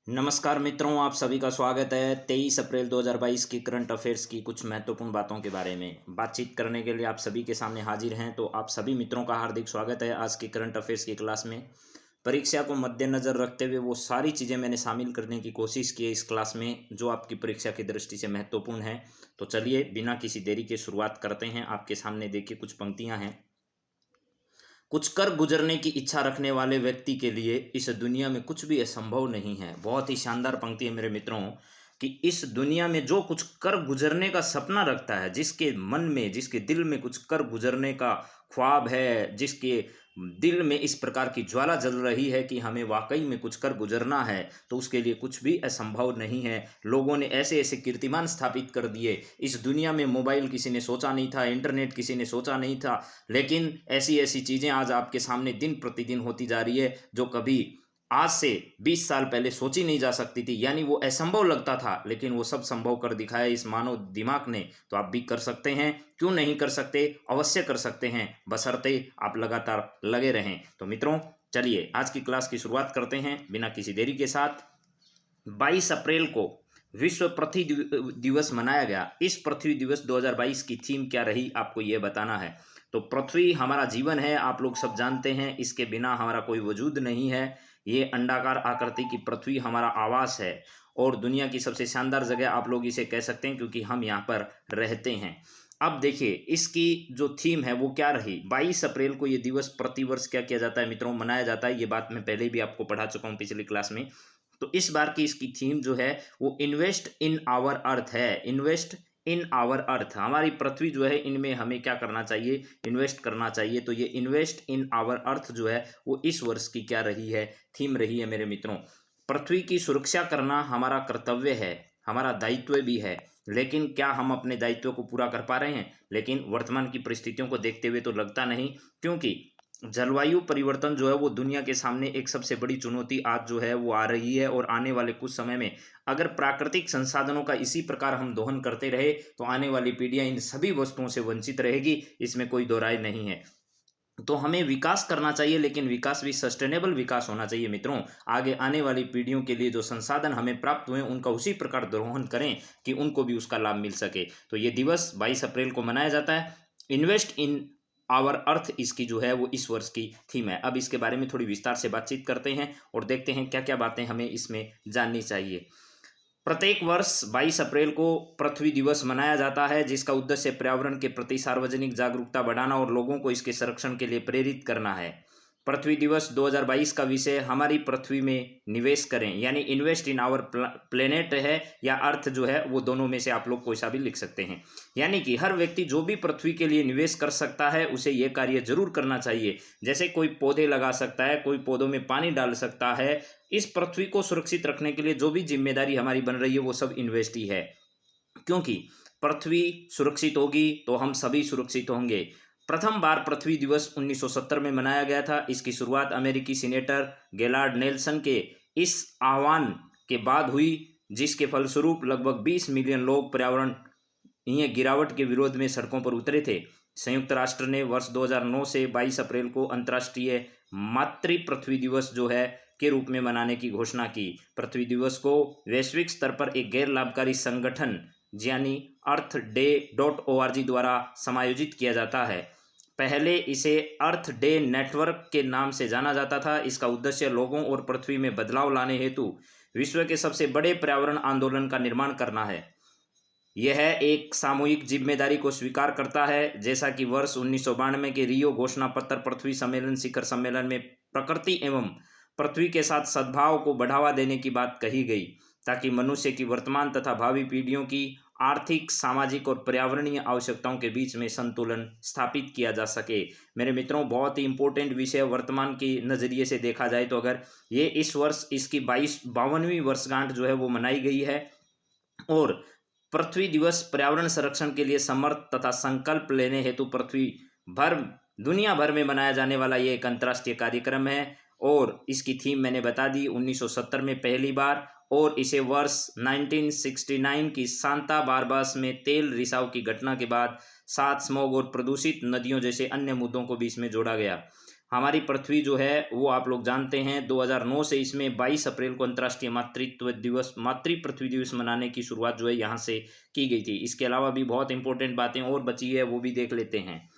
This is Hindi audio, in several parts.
नमस्कार मित्रों, आप सभी का स्वागत है। 23 अप्रैल 2022 की करंट अफेयर्स की कुछ महत्वपूर्ण बातों के बारे में बातचीत करने के लिए आप सभी के सामने हाजिर हैं। तो आप सभी मित्रों का हार्दिक स्वागत है आज की करंट अफेयर्स की क्लास में। परीक्षा को मद्देनज़र रखते हुए वो सारी चीज़ें मैंने शामिल करने की कोशिश की है इस क्लास में जो आपकी परीक्षा की दृष्टि से महत्वपूर्ण है। तो चलिए बिना किसी देरी के शुरुआत करते हैं। आपके सामने देखिए कुछ पंक्तियाँ हैं। कुछ कर गुजरने की इच्छा रखने वाले व्यक्ति के लिए इस दुनिया में कुछ भी असंभव नहीं है। बहुत ही शानदार पंक्ति है मेरे मित्रों कि इस दुनिया में जो कुछ कर गुजरने का सपना रखता है, जिसके मन में, जिसके दिल में कुछ कर गुजरने का ख्वाब है, जिसके दिल में इस प्रकार की ज्वाला जल रही है कि हमें वाकई में कुछ कर गुजरना है, तो उसके लिए कुछ भी असंभव नहीं है। लोगों ने ऐसे ऐसे कीर्तिमान स्थापित कर दिए। इस दुनिया में मोबाइल किसी ने सोचा नहीं था, इंटरनेट किसी ने सोचा नहीं था, लेकिन ऐसी ऐसी चीज़ें आज आपके सामने दिन प्रतिदिन होती जा रही है जो कभी आज से 20 साल पहले सोची नहीं जा सकती थी। यानी वो असंभव लगता था, लेकिन वो सब संभव कर दिखाया इस मानव दिमाग ने। तो आप भी कर सकते हैं, क्यों नहीं कर सकते? अवश्य कर सकते हैं, बशर्ते आप लगातार लगे रहें। तो मित्रों चलिए आज की क्लास की शुरुआत करते हैं बिना किसी देरी के साथ। 22 अप्रैल को विश्व पृथ्वी दिवस मनाया गया। इस पृथ्वी दिवस 2022 की थीम क्या रही, आपको ये बताना है। तो पृथ्वी हमारा जीवन है, आप लोग सब जानते हैं, इसके बिना हमारा कोई वजूद नहीं है। ये अंडाकार आकृति की पृथ्वी हमारा आवास है और दुनिया की सबसे शानदार जगह आप लोग इसे कह सकते हैं, क्योंकि हम यहाँ पर रहते हैं। अब देखिए इसकी जो थीम है वो क्या रही। 22 अप्रैल को ये दिवस प्रतिवर्ष क्या किया जाता है मित्रों, मनाया जाता है। ये बात मैं पहले भी आपको पढ़ा चुका हूँ पिछली क्लास में। तो इस बार की इसकी थीम जो है वो इन्वेस्ट इन आवर अर्थ है। इन्वेस्ट इन आवर अर्थ, हमारी पृथ्वी जो है इनमें हमें क्या करना चाहिए, इन्वेस्ट करना चाहिए। तो ये इन्वेस्ट इन आवर अर्थ जो है वो इस वर्ष की क्या रही है, थीम रही है मेरे मित्रों। पृथ्वी की सुरक्षा करना हमारा कर्तव्य है, हमारा दायित्व भी है, लेकिन क्या हम अपने दायित्व को पूरा कर पा रहे हैं? लेकिन वर्तमान की परिस्थितियों को देखते हुए तो लगता नहीं, क्योंकि जलवायु परिवर्तन जो है वो दुनिया के सामने एक सबसे बड़ी चुनौती आज जो है वो आ रही है। और आने वाले कुछ समय में अगर प्राकृतिक संसाधनों का इसी प्रकार हम दोहन करते रहे तो आने वाली पीढ़ियां इन सभी वस्तुओं से वंचित रहेगी, इसमें कोई दो राय नहीं है। तो हमें विकास करना चाहिए, लेकिन विकास भी सस्टेनेबल विकास होना चाहिए मित्रों। आगे आने वाली पीढ़ियों के लिए जो संसाधन हमें प्राप्त हुए उनका उसी प्रकार दोहन करें कि उनको भी उसका लाभ मिल सके। तो ये दिवस 22 अप्रैल को मनाया जाता है। इन्वेस्ट इन आवर अर्थ इसकी जो है वो इस वर्ष की थीम है। अब इसके बारे में थोड़ी विस्तार से बातचीत करते हैं और देखते हैं क्या क्या बातें हमें इसमें जाननी चाहिए। प्रत्येक वर्ष 22 अप्रैल को पृथ्वी दिवस मनाया जाता है, जिसका उद्देश्य पर्यावरण के प्रति सार्वजनिक जागरूकता बढ़ाना और लोगों को इसके संरक्षण के लिए प्रेरित करना है। पृथ्वी दिवस 2022 का विषय हमारी पृथ्वी में निवेश करें, यानी इन्वेस्ट इन आवर प्लेनेट है या अर्थ जो है वो दोनों में से आप लोग कोई सा भी लिख सकते हैं। यानी कि हर व्यक्ति जो भी पृथ्वी के लिए निवेश कर सकता है उसे ये कार्य जरूर करना चाहिए। जैसे कोई पौधे लगा सकता है, कोई पौधों में पानी डाल सकता है। इस पृथ्वी को सुरक्षित रखने के लिए जो भी जिम्मेदारी हमारी बन रही है वो सब इन्वेस्ट ही है, क्योंकि पृथ्वी सुरक्षित होगी तो हम सभी सुरक्षित होंगे। प्रथम बार पृथ्वी दिवस 1970 में मनाया गया था। इसकी शुरुआत अमेरिकी सीनेटर गेलार्ड नेल्सन के इस आह्वान के बाद हुई, जिसके फलस्वरूप लगभग 20 मिलियन लोग पर्यावरण ये गिरावट के विरोध में सड़कों पर उतरे थे। संयुक्त राष्ट्र ने वर्ष 2009 से 22 अप्रैल को अंतर्राष्ट्रीय मातृ पृथ्वी दिवस जो है के रूप में मनाने की घोषणा की। पृथ्वी दिवस को वैश्विक स्तर पर एक गैर लाभकारी संगठन यानी earthday.org द्वारा समायोजित किया जाता है। पहले इसे अर्थ डे नेटवर्क के नाम से जाना जाता था। इसका उद्देश्य लोगों और पृथ्वी में बदलाव लाने हेतु विश्व के सबसे बड़े पर्यावरण आंदोलन का निर्माण करना है। यह एक सामूहिक जिम्मेदारी को स्वीकार करता है, जैसा कि वर्ष 1992 के रियो घोषणा पत्र पृथ्वी सम्मेलन शिखर सम्मेलन में प्रकृति एवं पृथ्वी के साथ सद्भाव को बढ़ावा देने की बात कही गई, ताकि मनुष्य की वर्तमान तथा भावी पीढ़ियों की आर्थिक, सामाजिक और पर्यावरणीय आवश्यकताओं के बीच में संतुलन स्थापित किया जा सके। मेरे मित्रों बहुत ही इंपॉर्टेंट विषय वर्तमान के नज़रिए से देखा जाए तो अगर ये इस वर्ष इसकी 52वीं वर्षगांठ जो है वो मनाई गई है। और पृथ्वी दिवस पर्यावरण संरक्षण के लिए समर्थ तथा संकल्प लेने हेतु पृथ्वी भर दुनिया भर में मनाया जाने वाला ये एक अंतर्राष्ट्रीय कार्यक्रम है। और इसकी थीम मैंने बता दी 1970 में पहली बार, और इसे वर्ष 1969 की सांता बारबास में तेल रिसाव की घटना के बाद साथ स्मॉग और प्रदूषित नदियों जैसे अन्य मुद्दों को भी इसमें जोड़ा गया। हमारी पृथ्वी जो है वो आप लोग जानते हैं 2009 से इसमें 22 अप्रैल को अंतर्राष्ट्रीय मातृत्व दिवस मातृ पृथ्वी दिवस मनाने की शुरुआत जो है यहाँ से की गई थी। इसके अलावा भी बहुत इंपॉर्टेंट बातें और बची है, वो भी देख लेते हैं।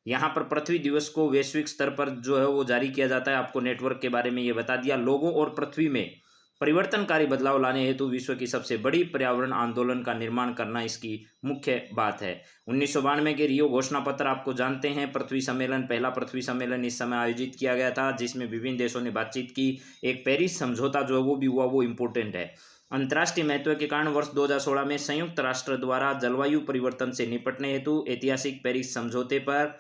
यहाँ पर पृथ्वी दिवस को वैश्विक स्तर पर जो है वो जारी किया जाता है। आपको नेटवर्क के बारे में ये बता दिया। लोगों और पृथ्वी में परिवर्तनकारी बदलाव लाने हेतु विश्व की सबसे बड़ी पर्यावरण आंदोलन का निर्माण करना इसकी मुख्य बात है। 1992 के रियो घोषणा पत्र आपको जानते हैं। पृथ्वी सम्मेलन, पहला पृथ्वी सम्मेलन इस समय आयोजित किया गया था, जिसमें विभिन्न देशों ने बातचीत की। एक पेरिस समझौता जो है वो भी हुआ, वो इम्पोर्टेंट है। अंतर्राष्ट्रीय महत्व के कारण वर्ष 2016 में संयुक्त राष्ट्र द्वारा जलवायु परिवर्तन से निपटने हेतु ऐतिहासिक पेरिस समझौते पर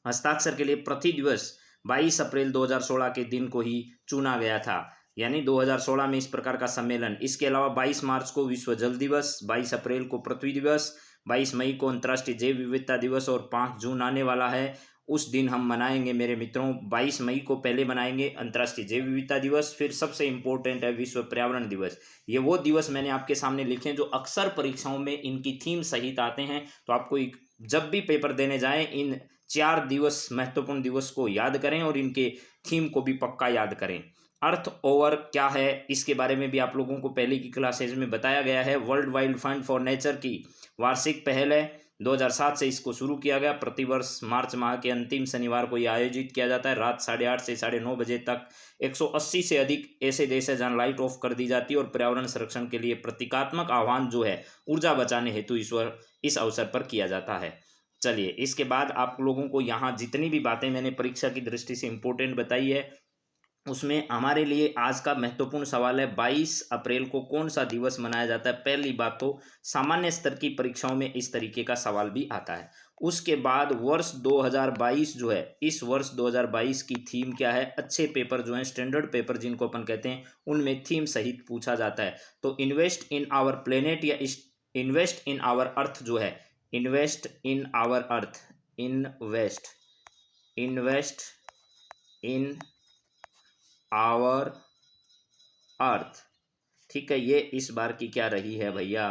हस्ताक्षर के लिए पृथ्वी दिवस 22 अप्रैल 2016 के दिन को ही चुना गया था, यानी 2016 में इस प्रकार का सम्मेलन। इसके अलावा 22 मार्च को विश्व जल दिवस, 22 अप्रैल को पृथ्वी दिवस, 22 मई को अंतर्राष्ट्रीय जैव विविधता दिवस और 5 जून आने वाला है, उस दिन हम मनाएंगे मेरे मित्रों। 22 मई को पहले मनाएंगे अंतर्राष्ट्रीय जैव विविधता दिवस, फिर सबसे इम्पोर्टेंट है विश्व पर्यावरण दिवस। ये वो दिवस मैंने आपके सामने लिखे हैं जो अक्सर परीक्षाओं में इनकी थीम सहित आते हैं। तो आपको जब भी पेपर देने जाएं इन 4 दिवस, महत्वपूर्ण दिवस को याद करें और इनके थीम को भी पक्का याद करें। अर्थ ओवर क्या है इसके बारे में भी आप लोगों को पहले की क्लासेज में बताया गया है। World wild fund for nature की वार्षिक पहल है। 2007 से इसको शुरू किया गया। प्रतिवर्ष मार्च माह के अंतिम शनिवार को यह आयोजित किया जाता है। रात 8:30 से 9:30 बजे तक 180 से अधिक ऐसे देश है जहाँ लाइट ऑफ कर दी जाती है और पर्यावरण संरक्षण के लिए प्रतीकात्मक आह्वान जो है ऊर्जा बचाने हेतु इस अवसर पर किया जाता है। चलिए, इसके बाद आप लोगों को यहाँ जितनी भी बातें मैंने परीक्षा की दृष्टि से इम्पोर्टेंट बताई है, उसमें हमारे लिए आज का महत्वपूर्ण सवाल है 22 अप्रैल को कौन सा दिवस मनाया जाता है। पहली बात तो सामान्य स्तर की परीक्षाओं में इस तरीके का सवाल भी आता है। उसके बाद वर्ष 2022 जो है, इस वर्ष 2022 की थीम क्या है। अच्छे पेपर जो हैं, स्टैंडर्ड पेपर जिनको अपन कहते हैं, उनमें थीम सहित पूछा जाता है। तो इन्वेस्ट इन आवर प्लेनेट या इन्वेस्ट इन आवर अर्थ जो है, invest in our earth, invest in our earth, ठीक है। ये इस बार की क्या रही है भैया,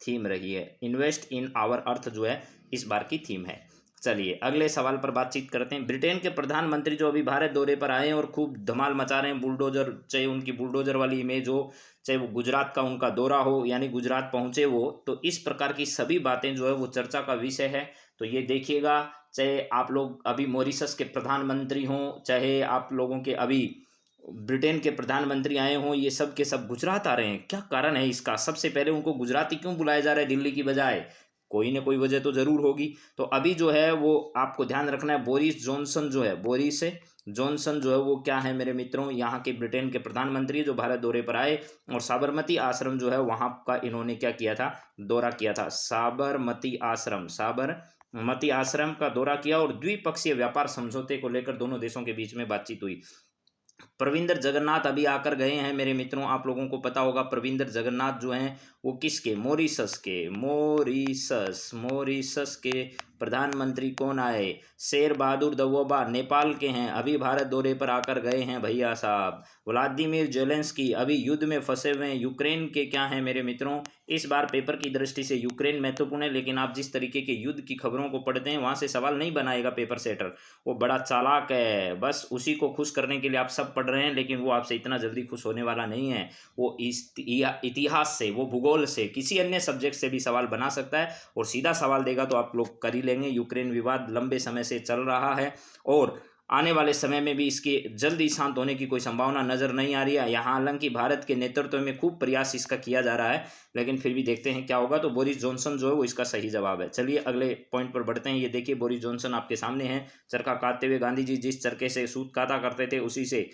थीम रही है। इन्वेस्ट इन आवर अर्थ जो है इस बार की थीम है। चलिए अगले सवाल पर बातचीत करते हैं। ब्रिटेन के प्रधानमंत्री जो अभी भारत दौरे पर आए हैं और खूब धमाल मचा रहे हैं, बुलडोजर, चाहे उनकी बुलडोजर वाली इमेज हो, चाहे वो गुजरात का उनका दौरा हो, यानी गुजरात पहुंचे वो, तो इस प्रकार की सभी बातें जो है वो चर्चा का विषय है। तो ये देखिएगा, चाहे आप लोग अभी मॉरिशस के प्रधानमंत्री हों, चाहे आप लोगों के अभी ब्रिटेन के प्रधानमंत्री आए हों, ये सब के सब गुजरात आ रहे हैं। क्या कारण है इसका? सबसे पहले उनको गुजराती क्यों बुलाया जा रहा है दिल्ली की बजाय? कोई ना कोई वजह तो जरूर होगी। तो अभी जो है वो आपको ध्यान रखना है, बोरिस जॉनसन जो है, बोरिस जॉनसन जो है वो क्या है मेरे मित्रों, यहाँ के ब्रिटेन के प्रधानमंत्री जो भारत दौरे पर आए और साबरमती आश्रम जो है वहाँ का इन्होंने क्या किया था, दौरा किया था। साबरमती आश्रम का दौरा किया और द्विपक्षीय व्यापार समझौते को लेकर दोनों देशों के बीच में बातचीत हुई। प्रविंदर जगन्नाथ अभी आकर गए हैं मेरे मित्रों, आप लोगों को पता होगा प्रविंदर जगन्नाथ जो हैं वो किसके, मॉरिशस के प्रधानमंत्री कौन आए, शेर बहादुर दौबा नेपाल के हैं, अभी भारत दौरे पर आकर गए हैं भैया साहब। व्लादिमीर जेलेंस्की अभी युद्ध में फंसे हुए हैं, यूक्रेन के क्या हैं मेरे मित्रों। इस बार पेपर की दृष्टि से यूक्रेन महत्वपूर्ण है, लेकिन आप जिस तरीके के युद्ध की खबरों को पढ़ते हैं वहाँ से सवाल नहीं बनाएगा पेपर सेटर, वो बड़ा चालाक है, बस उसी को खुश करने के लिए आप सब पढ़ रहे हैं, लेकिन वो आपसे इतना जल्दी खुश होने वाला नहीं है। वो इतिहास से, वो भूगोल से, किसी अन्य सब्जेक्ट से भी सवाल बना सकता है और सीधा सवाल देगा तो आप लोग कर ही लेंगे। यूक्रेन विवाद लंबे समय से चल रहा है और आने वाले समय में भी इसके जल्दी शांत होने की कोई संभावना नजर नहीं आ रही है। यहाँ हालांकि भारत के नेतृत्व में खूब प्रयास इसका किया जा रहा है, लेकिन फिर भी देखते हैं क्या होगा। तो बोरिस जॉनसन जो है वो इसका सही जवाब है। चलिए अगले पॉइंट पर बढ़ते हैं। ये देखिए बोरिस जॉनसन आपके सामने हैं, चरखा काटते हुए। गांधी जी जिस चरखे से सूत काटा करते थे उसी से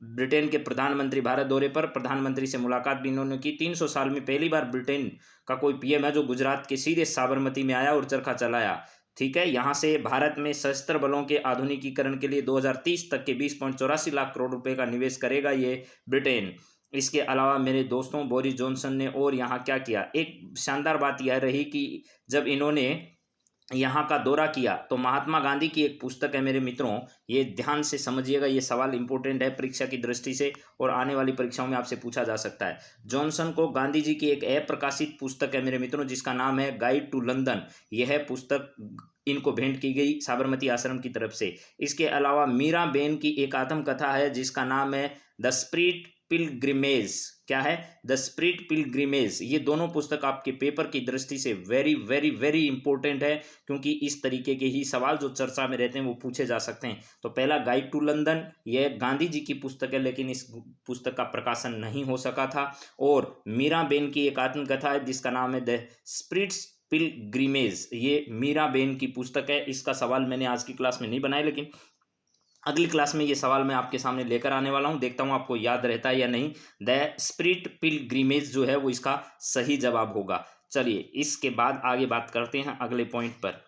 ब्रिटेन के प्रधानमंत्री भारत दौरे पर, प्रधानमंत्री से मुलाकात भी इन्होंने की। 300 साल में पहली बार ब्रिटेन का कोई पीएम है जो गुजरात के सीधे साबरमती में आया और चरखा चलाया, ठीक है। यहाँ से भारत में सशस्त्र बलों के आधुनिकीकरण के लिए 2030 तक के 20.84 लाख करोड़ रुपए का निवेश करेगा ये ब्रिटेन। इसके अलावा मेरे दोस्तों बोरिस जॉनसन ने और यहाँ क्या किया, एक शानदार बात यह रही कि जब इन्होंने यहाँ का दौरा किया तो महात्मा गांधी की एक पुस्तक है मेरे मित्रों, ये ध्यान से समझिएगा, ये सवाल इंपॉर्टेंट है परीक्षा की दृष्टि से और आने वाली परीक्षाओं में आपसे पूछा जा सकता है। जॉनसन को गांधी जी की एक अप्रकाशित पुस्तक है मेरे मित्रों जिसका नाम है गाइड टू लंदन। यह पुस्तक इनको भेंट की गई साबरमती आश्रम की तरफ से। इसके अलावा मीराबेन की एक आत्मकथा है जिसका नाम है द स्पिरिट पिलग्रिमेज। क्या है? The spirit pilgrimage. ये दोनों पुस्तक आपके पेपर की दृष्टि से वेरी वेरी वेरी इंपॉर्टेंट है, क्योंकि इस तरीके के ही सवाल जो चर्चा में रहते हैं वो पूछे जा सकते हैं। तो पहला गाइड टू लंदन, यह गांधी जी की पुस्तक है, लेकिन इस पुस्तक का प्रकाशन नहीं हो सका था। और मीराबेन की एक आत्मकथा है जिसका नाम है द स्पिरिट्स पिलग्रिमेज, ये मीराबेन की पुस्तक है। इसका सवाल मैंने आज की क्लास में नहीं बनाया, लेकिन अगली क्लास में ये सवाल मैं आपके सामने लेकर आने वाला हूँ। देखता हूँ आपको याद रहता है या नहीं। द स्पिरिट पिलग्रिमेज जो है वो इसका सही जवाब होगा। चलिए इसके बाद आगे बात करते हैं अगले पॉइंट पर।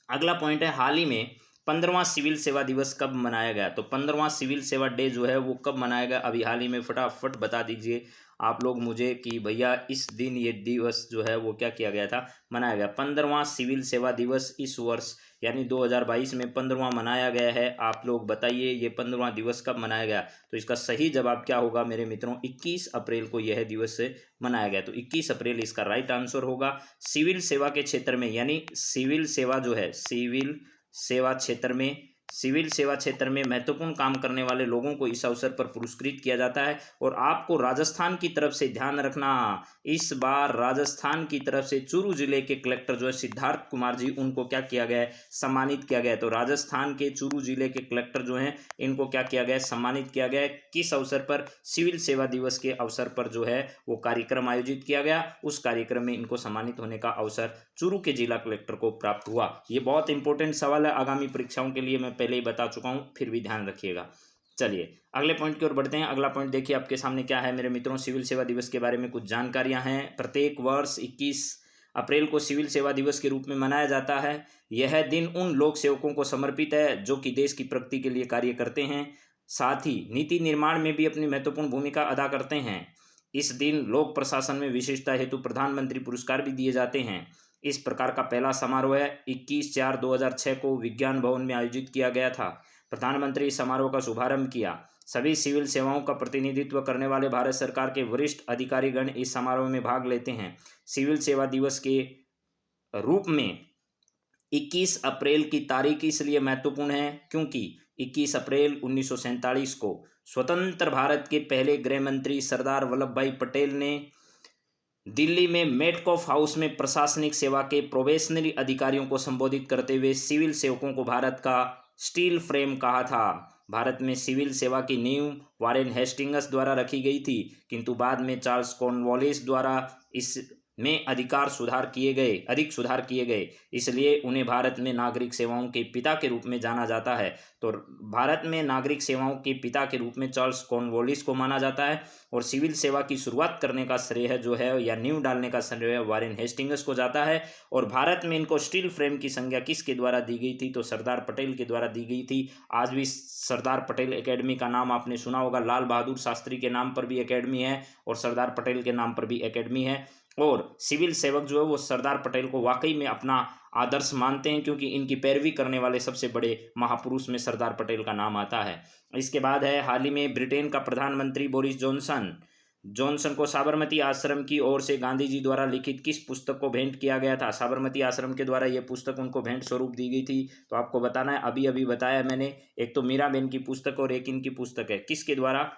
अगला पॉइंट है, हाल ही में 15वां सिविल सेवा दिवस कब मनाया गया? तो 15वां सिविल सेवा डे जो है वो कब मनाया गया अभी हाल ही में? फटाफट बता दीजिए आप लोग मुझे कि भैया इस दिन ये दिवस जो है वो क्या किया गया था, मनाया गया। 15वां सिविल सेवा दिवस इस वर्ष यानी 2022 में 15वां मनाया गया है। आप लोग बताइए ये 15वां दिवस कब मनाया गया? तो इसका सही जवाब क्या होगा मेरे मित्रों? 21 अप्रैल को यह दिवस मनाया गया। तो 21 अप्रैल इसका राइट आंसर होगा। सिविल सेवा के क्षेत्र में, यानी सिविल सेवा जो है, सिविल सेवा क्षेत्र में महत्वपूर्ण काम करने वाले लोगों को इस अवसर पर पुरस्कृत किया जाता है। और आपको राजस्थान की तरफ से ध्यान रखना, इस बार राजस्थान की तरफ से चूरू जिले के कलेक्टर जो है सिद्धार्थ कुमार जी, उनको क्या किया गया है? सम्मानित किया गया है। तो राजस्थान के चूरू जिले के कलेक्टर जो हैं इनको क्या किया गया है? सम्मानित किया गया है। किस अवसर पर? सिविल सेवा दिवस के अवसर पर जो है वो कार्यक्रम आयोजित किया गया। उस कार्यक्रम में इनको सम्मानित होने का अवसर चूरू के जिला कलेक्टर को प्राप्त हुआ। ये बहुत इंपॉर्टेंट सवाल है, आगामी परीक्षाओं के लिए मैं पहले ही बता चुका हूं, फिर भी ध्यान रखिएगा। चलिए अगले पॉइंट की ओर बढ़ते हैं। अगला पॉइंट देखिए आपके सामने क्या है मेरे मित्रों। सिविल सेवा दिवस के बारे में कुछ जानकारियां हैं। प्रत्येक वर्ष 21 अप्रैल को सिविल सेवा दिवस के रूप में मनाया जाता है। यह दिन उन लोक सेवकों को समर्पित है जो कि देश की प्रगति के लिए कार्य करते हैं, साथ ही नीति निर्माण में भी अपनी महत्वपूर्ण भूमिका अदा करते हैं। इस दिन लोक प्रशासन में विशेषता हेतु प्रधानमंत्री पुरस्कार भी दिए जाते हैं। इस प्रकार का पहला समारोह 21/4/2006 को विज्ञान भवन में आयोजित किया गया था। प्रधानमंत्री इस समारोह का शुभारंभ किया। सभी सिविल सेवाओं का प्रतिनिधित्व करने वाले भारत सरकार के वरिष्ठ अधिकारीगण इस समारोह में भाग लेते हैं। सिविल सेवा दिवस के रूप में 21 अप्रैल की तारीख इसलिए महत्वपूर्ण है क्योंकि 21 अप्रैल 1947 को स्वतंत्र भारत के पहले गृह मंत्री सरदार वल्लभ भाई पटेल ने दिल्ली में मेटकॉफ हाउस में प्रशासनिक सेवा के प्रोबेशनरी अधिकारियों को संबोधित करते हुए सिविल सेवकों को भारत का स्टील फ्रेम कहा था। भारत में सिविल सेवा की नींव वारेन हेस्टिंग्स द्वारा रखी गई थी, किंतु बाद में चार्ल्स कॉर्नवालिस द्वारा इसमें अधिक सुधार किए गए, इसलिए उन्हें भारत में नागरिक सेवाओं के पिता के रूप में जाना जाता है। तो भारत में नागरिक सेवाओं के पिता के रूप में चार्ल्स कॉर्नवालिस को माना जाता है। और सिविल सेवा की शुरुआत करने का श्रेय जो है या नींव डालने का श्रेय वारेन हेस्टिंग्स को जाता है। और भारत में इनको स्टील फ्रेम की संज्ञा किसके द्वारा दी गई थी? तो सरदार पटेल के द्वारा दी गई थी। आज भी सरदार पटेल एकेडमी का नाम आपने सुना होगा। लाल बहादुर शास्त्री के नाम पर भी एकेडमी है और सरदार पटेल के नाम पर भी एकेडमी है। और सिविल सेवक जो है वो सरदार पटेल को वाकई में अपना आदर्श मानते हैं, क्योंकि इनकी पैरवी करने वाले सबसे बड़े महापुरुष में सरदार पटेल का नाम आता है। इसके बाद है, हाल ही में ब्रिटेन का प्रधानमंत्री बोरिस जॉनसन को साबरमती आश्रम की ओर से गांधी जी द्वारा लिखित किस पुस्तक को भेंट किया गया था? साबरमती आश्रम के द्वारा यह पुस्तक उनको भेंट स्वरूप दी गई थी। तो आपको बताना है, अभी अभी बताया मैंने, एक तो मीराबेन की पुस्तक और एक इनकी पुस्तक है। किसके द्वारा?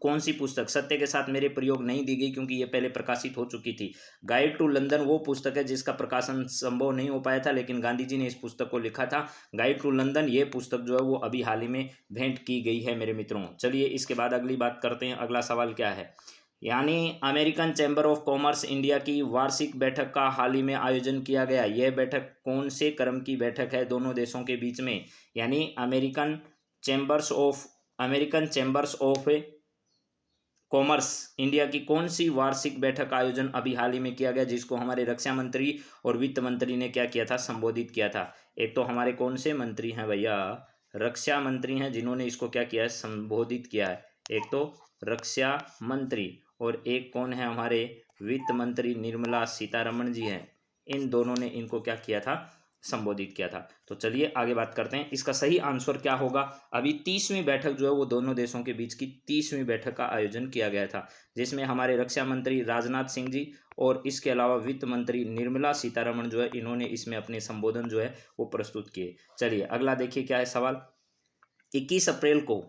कौन सी पुस्तक? सत्य के साथ मेरे प्रयोग नहीं दी गई क्योंकि ये पहले प्रकाशित हो चुकी थी। गाइड टू लंदन वो पुस्तक है जिसका प्रकाशन संभव नहीं हो पाया था, लेकिन गांधी जी ने इस पुस्तक को लिखा था। गाइड टू लंदन ये पुस्तक जो है वो अभी हाल ही में भेंट की गई है मेरे मित्रों। चलिए इसके बाद अगली बात करते हैं। अगला सवाल क्या है, यानी American chamber of commerce India की वार्षिक बैठक का हाल ही में आयोजन किया गया। यह बैठक कौन से क्रम की बैठक है दोनों देशों के बीच में? यानी American chambers of commerce India की कौन सी वार्षिक बैठक का आयोजन अभी हाल ही में किया गया, जिसको हमारे रक्षा मंत्री और वित्त मंत्री ने क्या किया था? संबोधित किया था। एक तो हमारे कौन से मंत्री हैं भैया? रक्षा मंत्री हैं, जिन्होंने इसको क्या किया है? संबोधित किया है। एक तो रक्षा मंत्री और एक कौन है? हमारे वित्त मंत्री निर्मला सीतारमण जी हैं। इन दोनों ने इनको क्या किया था? संबोधित किया था। तो चलिए आगे बात करते हैं, इसका सही आंसर क्या होगा। अभी 30वीं बैठक जो है वो दोनों देशों के बीच की 30वीं बैठक का आयोजन किया गया था, जिसमें हमारे रक्षा मंत्री राजनाथ सिंह जी और इसके अलावा वित्त मंत्री निर्मला सीतारमण जो है, इन्होंने इसमें अपने संबोधन जो है वो प्रस्तुत किए। चलिए अगला देखिए क्या है सवाल। 21 अप्रैल को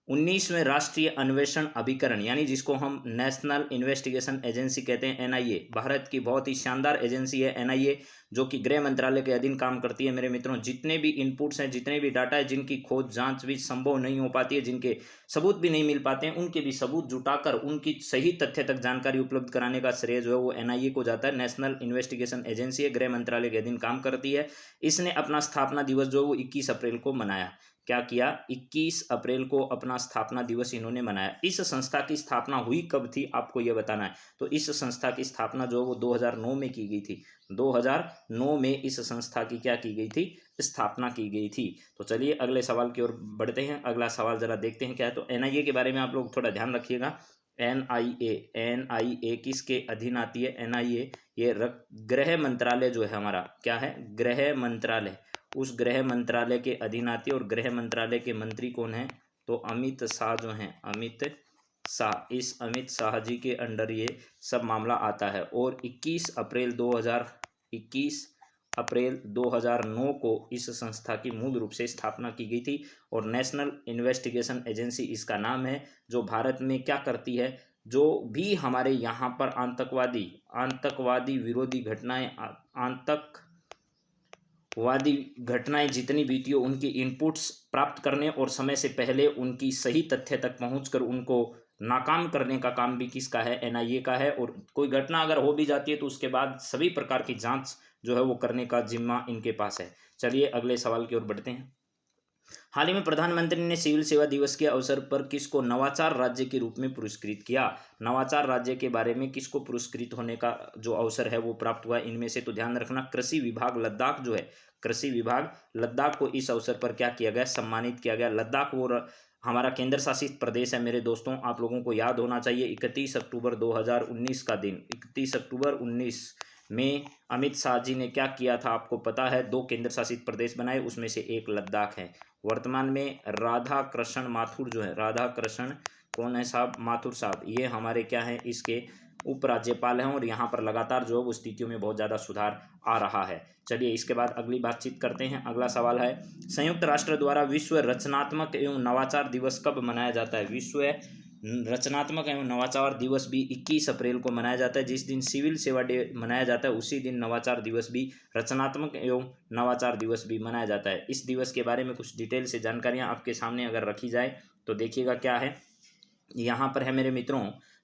19वें राष्ट्रीय अन्वेषण अभिकरण यानी जिसको हम नेशनल इन्वेस्टिगेशन एजेंसी कहते हैं, एनआईए, भारत की बहुत ही शानदार एजेंसी है एनआईए, जो कि गृह मंत्रालय के अधीन काम करती है। मेरे मित्रों, जितने भी इनपुट्स हैं, जितने भी डाटा है, जिनकी खोज जांच भी संभव नहीं हो पाती है, जिनके सबूत भी नहीं मिल पाते हैं, उनके भी सबूत जुटाकर उनकी सही तथ्य तक जानकारी उपलब्ध कराने का श्रेय जो है वो एनआईए को जाता है। नेशनल इन्वेस्टिगेशन एजेंसी है, गृह मंत्रालय के अधीन काम करती है। इसने अपना स्थापना दिवस जो है वो 21 अप्रैल को मनाया। क्या किया, 21 अप्रैल को अपना स्थापना दिवस इन्होंने मनाया। इस संस्था की स्थापना हुई कब थी, आपको यह बताना है। तो इस संस्था की स्थापना जो है वो 2009 में की गई थी। 2009 में इस संस्था की क्या की गई थी, स्थापना की गई थी। तो चलिए अगले सवाल की ओर बढ़ते हैं। अगला सवाल जरा देखते हैं क्या है। तो एनआईए के बारे में आप लोग थोड़ा ध्यान रखिएगा। एनआईए किसके अधीन आती है, एनआईए ये गृह मंत्रालय जो है हमारा, क्या है, गृह मंत्रालय, उस गृह मंत्रालय के अधीन आती है। और गृह मंत्रालय के मंत्री कौन है, तो अमित शाह जो हैं, अमित शाह। इस अमित शाह जी के अंडर ये सब मामला आता है। और 21 अप्रैल 2009 को इस संस्था की मूल रूप से स्थापना की गई थी। और नेशनल इन्वेस्टिगेशन एजेंसी इसका नाम है, जो भारत में क्या करती है, जो भी हमारे यहाँ पर आतंकवादी विरोधी घटनाएं, वादी घटनाएं जितनी बीती हो, उनकी इनपुट्स प्राप्त करने और समय से पहले उनकी सही तथ्य तक पहुंचकर उनको नाकाम करने का काम भी किसका है, एनआईए का है। और कोई घटना अगर हो भी जाती है तो उसके बाद सभी प्रकार की जांच जो है वो करने का जिम्मा इनके पास है। चलिए अगले सवाल की ओर बढ़ते हैं। हाल ही में प्रधानमंत्री ने सिविल सेवा दिवस के अवसर पर किसको नवाचार राज्य के रूप में पुरस्कृत किया। नवाचार राज्य के बारे में किसको पुरस्कृत होने का जो अवसर है वो प्राप्त हुआ इनमें से। तो ध्यान रखना, कृषि विभाग लद्दाख जो है, कृषि विभाग लद्दाख को इस अवसर पर क्या किया गया, सम्मानित किया गया। लद्दाख वो हमारा केंद्र शासित प्रदेश है मेरे दोस्तों, आप लोगों को याद होना चाहिए। 31 अक्टूबर 2019 का दिन, 31 अक्टूबर 19 में अमित शाह जी ने क्या किया था, आपको पता है, 2 केंद्र शासित प्रदेश बनाए, उसमें से एक लद्दाख है। वर्तमान में राधा कृष्ण माथुर जो है, राधा कृष्ण कौन है साहब, माथुर साहब, ये हमारे क्या हैं, इसके उपराज्यपाल हैं। और यहाँ पर लगातार जो है वो स्थितियों में बहुत ज़्यादा सुधार आ रहा है। चलिए इसके बाद अगली बातचीत करते हैं। अगला सवाल है, संयुक्त राष्ट्र द्वारा विश्व रचनात्मक एवं नवाचार दिवस कब मनाया जाता है। विश्व रचनात्मक एवं नवाचार दिवस भी 21 अप्रैल को मनाया जाता है। जिस दिन सिविल सेवा डे मनाया जाता है उसी दिन नवाचार दिवस भी, रचनात्मक एवं नवाचार दिवस भी मनाया जाता है। इस दिवस के बारे में कुछ डिटेल से जानकारियां आपके सामने अगर रखी जाए तो देखिएगा क्या है, यहाँ पर है मेरे मित्रों,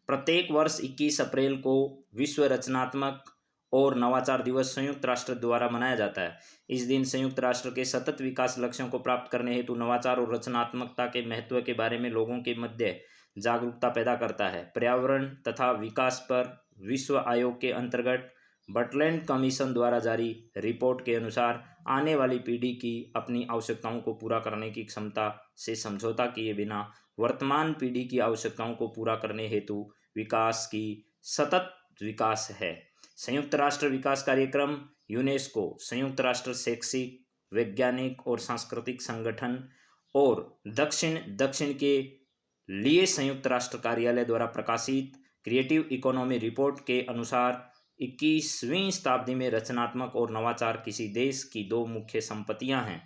प्रत्येक वर्ष 21 अप्रैल को विश्व रचनात्मक और नवाचार दिवस संयुक्त राष्ट्र द्वारा मनाया जाता है। इस दिन संयुक्त राष्ट्र के सतत विकास लक्ष्यों को प्राप्त करने हेतु नवाचार और रचनात्मकता के महत्व के बारे में लोगों के मध्य जागरूकता पैदा करता है। पर्यावरण तथा विकास पर विश्व आयोग के अंतर्गत बटलैंड कमीशन द्वारा जारी रिपोर्ट के अनुसार आने वाली पीढ़ी की अपनी आवश्यकताओं को पूरा करने की क्षमता से समझौता किए बिना वर्तमान पीढ़ी की आवश्यकताओं को पूरा करने हेतु विकास की सतत विकास है। संयुक्त राष्ट्र विकास कार्यक्रम, यूनेस्को, संयुक्त राष्ट्र शैक्षिक, वैज्ञानिक और सांस्कृतिक संगठन और दक्षिण के लिए संयुक्त राष्ट्र कार्यालय द्वारा प्रकाशित क्रिएटिव इकोनॉमी रिपोर्ट के अनुसार 21वीं शताब्दी में रचनात्मक और नवाचार किसी देश की 2 मुख्य संपत्तियां हैं।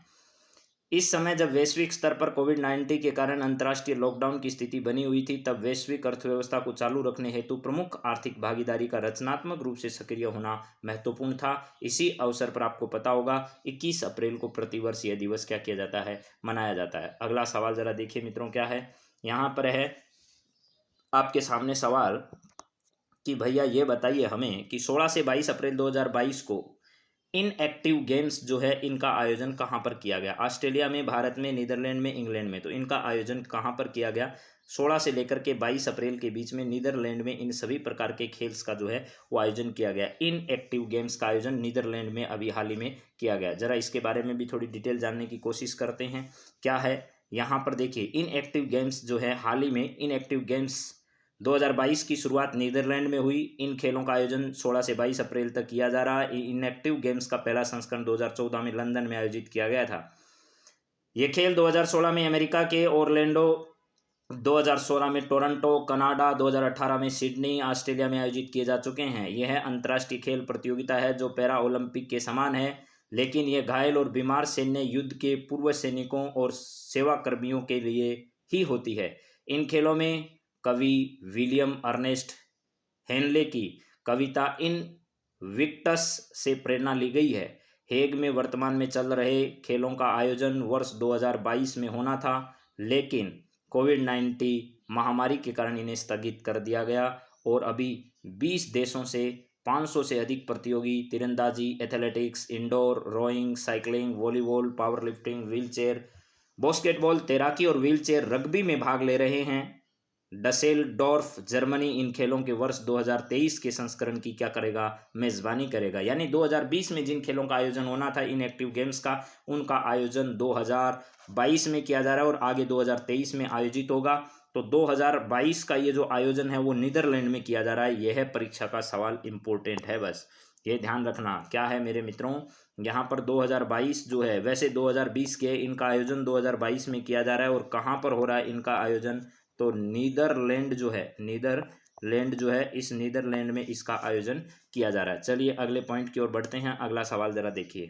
इस समय जब वैश्विक स्तर पर कोविड-19 के कारण अंतर्राष्ट्रीय लॉकडाउन की स्थिति बनी हुई थी, तब वैश्विक अर्थव्यवस्था को चालू रखने हेतु प्रमुख आर्थिक भागीदारी का रचनात्मक रूप से सक्रिय होना महत्वपूर्ण था। इसी अवसर पर आपको पता होगा 21 अप्रैल को प्रतिवर्ष यह दिवस क्या किया जाता है, मनाया जाता है। अगला सवाल जरा देखिए मित्रों क्या है, यहाँ पर है आपके सामने सवाल कि भैया ये बताइए हमें कि 16 से 22 अप्रैल 2022 को इनएक्टिव गेम्स जो है इनका आयोजन कहाँ पर किया गया। ऑस्ट्रेलिया में, भारत में, नीदरलैंड में, इंग्लैंड में। तो इनका आयोजन कहाँ पर किया गया, 16 से लेकर के 22 अप्रैल के बीच में नीदरलैंड में इन सभी प्रकार के खेल्स का जो है वो आयोजन किया गया। इनएक्टिव गेम्स का आयोजन नीदरलैंड में अभी हाल ही में किया गया। जरा इसके बारे में भी थोड़ी डिटेल जानने की कोशिश करते हैं। क्या है यहाँ पर देखिए, इनएक्टिव गेम्स जो है हाल ही में इनएक्टिव गेम्स 2022 की शुरुआत नीदरलैंड में हुई। इन खेलों का आयोजन 16 से 22 अप्रैल तक किया जा रहा है। इनएक्टिव गेम्स का पहला संस्करण 2014 में लंदन में आयोजित किया गया था। ये खेल 2016 में अमेरिका के ओरलैंडो, 2016 में टोरंटो कनाडा, 2018 में सिडनी ऑस्ट्रेलिया में आयोजित किए जा चुके हैं। यह अंतर्राष्ट्रीय खेल प्रतियोगिता है जो पैरा ओलंपिक के समान है, लेकिन यह घायल और बीमार सैन्य युद्ध के पूर्व सैनिकों और सेवाकर्मियों के लिए ही होती है। इन खेलों में कवि विलियम अर्नेस्ट हेनले की कविता इनविक्टस से प्रेरणा ली गई है। हेग में वर्तमान में चल रहे खेलों का आयोजन वर्ष 2022 में होना था, लेकिन कोविड-19 महामारी के कारण इन्हें स्थगित कर दिया गया और अभी 20 देशों से 500 से अधिक प्रतियोगी तीरंदाजी, athletics, indoor rowing, cycling, volleyball, powerlifting, wheelchair basketball, तैराकी और व्हीलचेयर रग्बी में भाग ले रहे हैं। डसेलडॉर्फ जर्मनी इन खेलों के वर्ष 2023 के संस्करण की क्या करेगा, मेजबानी करेगा। यानी 2020 में जिन खेलों का आयोजन होना था इनएक्टिव गेम्स का, उनका आयोजन 2022 में किया जा रहा है और आगे 2023 में आयोजित होगा। तो 2022 का ये जो आयोजन है वो नीदरलैंड में किया जा रहा है। यह परीक्षा का सवाल इम्पोर्टेंट है, बस ये ध्यान रखना। क्या है मेरे मित्रों, यहाँ पर 2022 जो है, वैसे 2020 के इनका आयोजन 2022 में किया जा रहा है और कहाँ पर हो रहा है इनका आयोजन, तो नीदरलैंड जो है, नीदरलैंड जो है, इस नीदरलैंड में इसका आयोजन किया जा रहा है। चलिए अगले पॉइंट की ओर बढ़ते हैं। अगला सवाल जरा देखिए,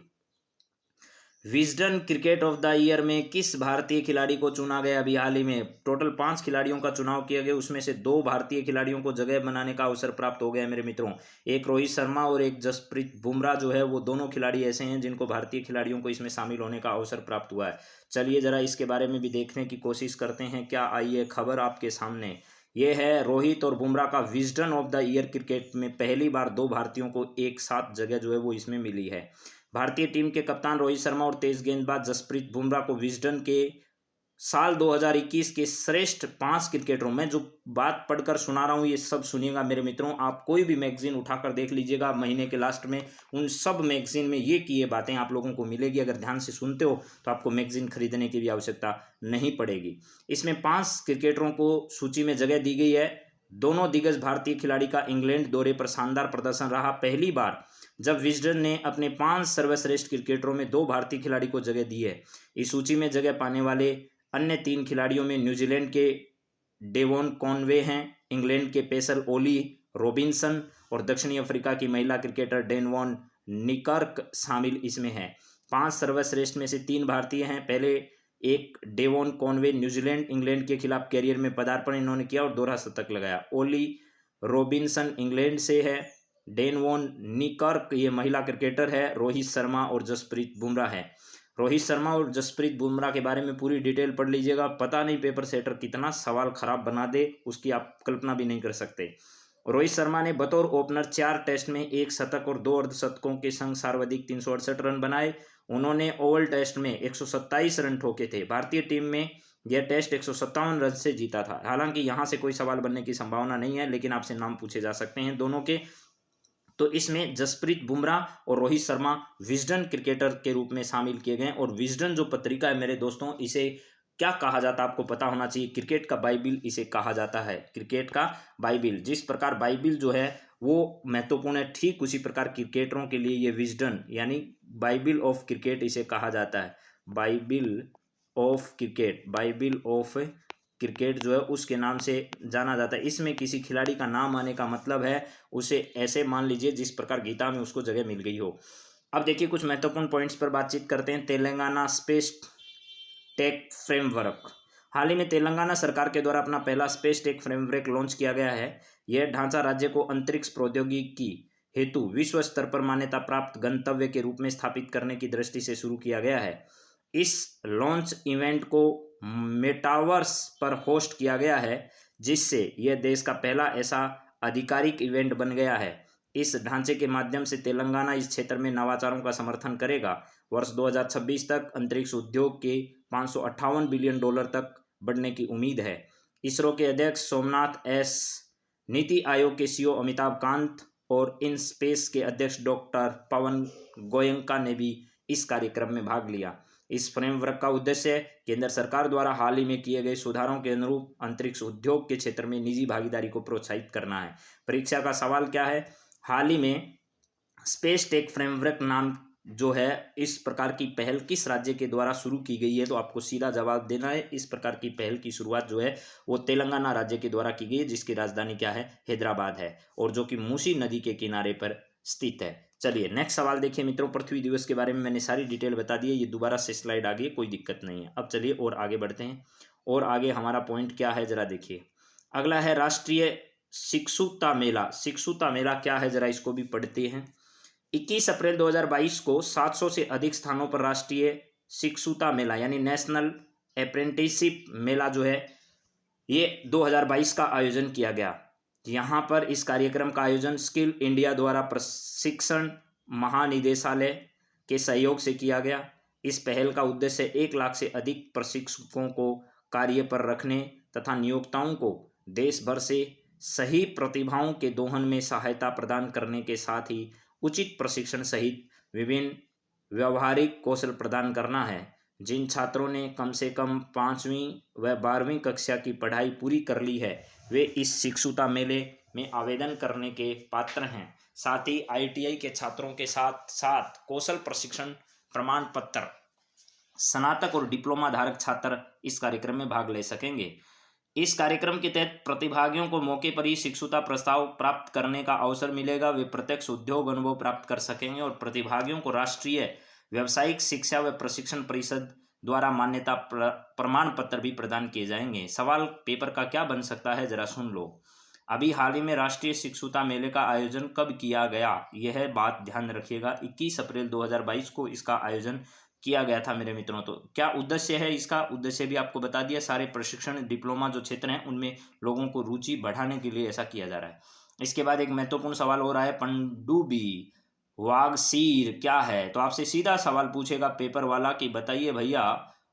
Wisden cricket of the year में किस भारतीय खिलाड़ी को चुना गया। अभी हाल ही में टोटल 5 खिलाड़ियों का चुनाव किया गया, उसमें से 2 भारतीय खिलाड़ियों को जगह बनाने का अवसर प्राप्त हो गया मेरे मित्रों। एक रोहित शर्मा और एक जसप्रीत बुमराह जो है, वो दोनों खिलाड़ी ऐसे हैं जिनको भारतीय खिलाड़ियों को इसमें शामिल होने का अवसर प्राप्त हुआ है। चलिए जरा इसके बारे में भी देखने की कोशिश करते हैं। क्या आई है खबर आपके सामने, ये है रोहित और बुमराह का Wisden of the year cricket में पहली बार 2 भारतीयों को एक साथ जगह जो है वो इसमें मिली है। भारतीय टीम के कप्तान रोहित शर्मा और तेज गेंदबाज जसप्रीत बुमराह को विजडन के साल 2021 के श्रेष्ठ 5 क्रिकेटरों में, जो बात पढ़कर सुना रहा हूँ ये सब सुनिएगा मेरे मित्रों, आप कोई भी मैगजीन उठाकर देख लीजिएगा महीने के लास्ट में, उन सब मैगजीन में ये की ये बातें आप लोगों को मिलेगी। अगर ध्यान से सुनते हो तो आपको मैगजीन खरीदने की भी आवश्यकता नहीं पड़ेगी। इसमें 5 क्रिकेटरों को सूची में जगह दी गई है। दोनों दिग्गज भारतीय खिलाड़ी का इंग्लैंड दौरे पर शानदार प्रदर्शन रहा। पहली बार जब विजडन ने अपने 5 सर्वश्रेष्ठ क्रिकेटरों में 2 भारतीय खिलाड़ी को जगह दी है। इस सूची में जगह पाने वाले अन्य 3 खिलाड़ियों में न्यूजीलैंड के डेवॉन कॉनवे हैं, इंग्लैंड के पेसर ओली रॉबिन्सन और दक्षिणी अफ्रीका की महिला क्रिकेटर डेनवॉन निकर्क शामिल इसमें हैं। 5 सर्वश्रेष्ठ में से 3 भारतीय हैं। पहले एक डेवॉन कॉनवे न्यूजीलैंड इंग्लैंड के खिलाफ कैरियर में पदार्पण इन्होंने किया और दोहरा शतक लगाया। ओली रॉबिन्सन इंग्लैंड से है, डेनवॉन निकर्क ये महिला क्रिकेटर है, रोहित शर्मा और जसप्रीत बुमराह है। रोहित शर्मा और जसप्रीत बुमराह के बारे में पूरी डिटेल पढ़ लीजिएगा। पता नहीं पेपर सेटर कितना सवाल खराब बना दे, उसकी आप कल्पना भी नहीं कर सकते। रोहित शर्मा ने बतौर ओपनर 4 टेस्ट में 1 शतक और 2 अर्धशतकों के संग सर्वाधिक 368 रन बनाए। उन्होंने ओवल टेस्ट में 127 रन ठोके थे। भारतीय टीम में यह टेस्ट 157 रन से जीता था। हालांकि यहाँ से कोई सवाल बनने की संभावना नहीं है, लेकिन आपसे नाम पूछे जा सकते हैं दोनों के। तो इसमें जसप्रीत बुमराह और रोहित शर्मा विजडन क्रिकेटर के रूप में शामिल किए गए। और विजडन जो पत्रिका है मेरे दोस्तों, इसे क्या कहा जाता है आपको पता होना चाहिए, क्रिकेट का बाइबिल इसे कहा जाता है। क्रिकेट का बाइबिल, जिस प्रकार बाइबिल जो है वो महत्वपूर्ण है, ठीक उसी प्रकार क्रिकेटरों के लिए ये विजडन यानी बाइबिल ऑफ क्रिकेट इसे कहा जाता है। Bible of cricket, Bible of cricket जो है उसके नाम से जाना जाता है। इसमें किसी खिलाड़ी का नाम आने का मतलब है उसे ऐसे मान लीजिए जिस प्रकार गीता में उसको जगह मिल गई हो। अब देखिए कुछ महत्वपूर्ण पॉइंट्स पर बातचीत करते हैं। तेलंगाना स्पेस टेक फ्रेमवर्क, हाल ही में तेलंगाना सरकार के द्वारा अपना पहला स्पेस टेक फ्रेमवर्क लॉन्च किया गया है। यह ढांचा राज्य को अंतरिक्ष प्रौद्योगिकी हेतु विश्व स्तर पर मान्यता प्राप्त गंतव्य के रूप में स्थापित करने की दृष्टि से शुरू किया गया है। इस लॉन्च इवेंट को मेटावर्स पर होस्ट किया गया है, जिससे यह देश का पहला ऐसा आधिकारिक इवेंट बन गया है। इस ढांचे के माध्यम से तेलंगाना इस क्षेत्र में नवाचारों का समर्थन करेगा। वर्ष 2026 तक अंतरिक्ष उद्योग के $558 बिलियन तक बढ़ने की उम्मीद है। इसरो के अध्यक्ष सोमनाथ एस, नीति आयोग के सीईओ अमिताभ कांत और इन स्पेस के अध्यक्ष डॉक्टर पवन गोयंका ने भी इस कार्यक्रम में भाग लिया। इस फ्रेमवर्क का उद्देश्य केंद्र सरकार द्वारा हाल ही में किए गए सुधारों के अनुरूप अंतरिक्ष उद्योग के क्षेत्र में निजी भागीदारी को प्रोत्साहित करना है। परीक्षा का सवाल क्या है, हाल ही में स्पेस टेक फ्रेमवर्क नाम जो है इस प्रकार की पहल किस राज्य के द्वारा शुरू की गई है, तो आपको सीधा जवाब देना है। इस प्रकार की पहल की शुरुआत जो है वो तेलंगाना राज्य के द्वारा की गई है, जिसकी राजधानी क्या है, हैदराबाद है, और जो कि मूसी नदी के किनारे पर स्थित है। चलिए नेक्स्ट सवाल देखिए मित्रों, पृथ्वी दिवस के बारे में मैंने सारी डिटेल बता दी है, ये दोबारा से स्लाइड आ गई, कोई दिक्कत नहीं है। अब चलिए और आगे बढ़ते हैं, और आगे हमारा पॉइंट क्या है जरा देखिए। अगला है राष्ट्रीय शिक्षुता मेला। शिक्षुता मेला क्या है जरा इसको भी पढ़ते हैं। 21 अप्रैल 2022 को 700 से अधिक स्थानों पर राष्ट्रीय शिक्षुता मेला यानी नेशनल अप्रेंटिसशिप मेला जो है ये 2022 का आयोजन किया गया। यहाँ पर इस कार्यक्रम का आयोजन स्किल इंडिया द्वारा प्रशिक्षण महानिदेशालय के सहयोग से किया गया। इस पहल का उद्देश्य 1 लाख से अधिक प्रशिक्षकों को कार्य पर रखने तथा नियोक्ताओं को देश भर से सही प्रतिभाओं के दोहन में सहायता प्रदान करने के साथ ही उचित प्रशिक्षण सहित विभिन्न व्यवहारिक कौशल प्रदान करना है। जिन छात्रों ने कम से कम 5वीं व 12वीं कक्षा की पढ़ाई पूरी कर ली है वे इस शिक्षुता मेले में आवेदन करने के पात्र हैं। साथ ही ITI के छात्रों के साथ साथ कौशल प्रशिक्षण प्रमाण पत्र स्नातक और डिप्लोमा धारक छात्र इस कार्यक्रम में भाग ले सकेंगे। इस कार्यक्रम के तहत प्रतिभागियों को मौके पर ही शिक्षुता प्रस्ताव प्राप्त करने का अवसर मिलेगा। वे प्रत्यक्ष उद्योग अनुभव प्राप्त कर सकेंगे और प्रतिभागियों को राष्ट्रीय व्यावसायिक शिक्षा व प्रशिक्षण परिषद द्वारा मान्यता प्रमाण पत्र भी प्रदान किए जाएंगे। सवाल पेपर का क्या बन सकता है जरा सुन लो। अभी हाल ही में राष्ट्रीय शिक्षुता मेले का आयोजन कब किया गया, यह बात ध्यान रखिएगा। 21 अप्रैल 2022 को इसका आयोजन किया गया था मेरे मित्रों। तो क्या उद्देश्य है इसका, उद्देश्य भी आपको बता दिया। सारे प्रशिक्षण डिप्लोमा जो क्षेत्र हैं उनमें लोगों को रुचि बढ़ाने के लिए ऐसा किया जा रहा है। इसके बाद एक महत्वपूर्ण सवाल हो रहा है, पनडुब्बी वागसीर क्या है। तो आपसे सीधा सवाल पूछेगा पेपर वाला कि बताइए भैया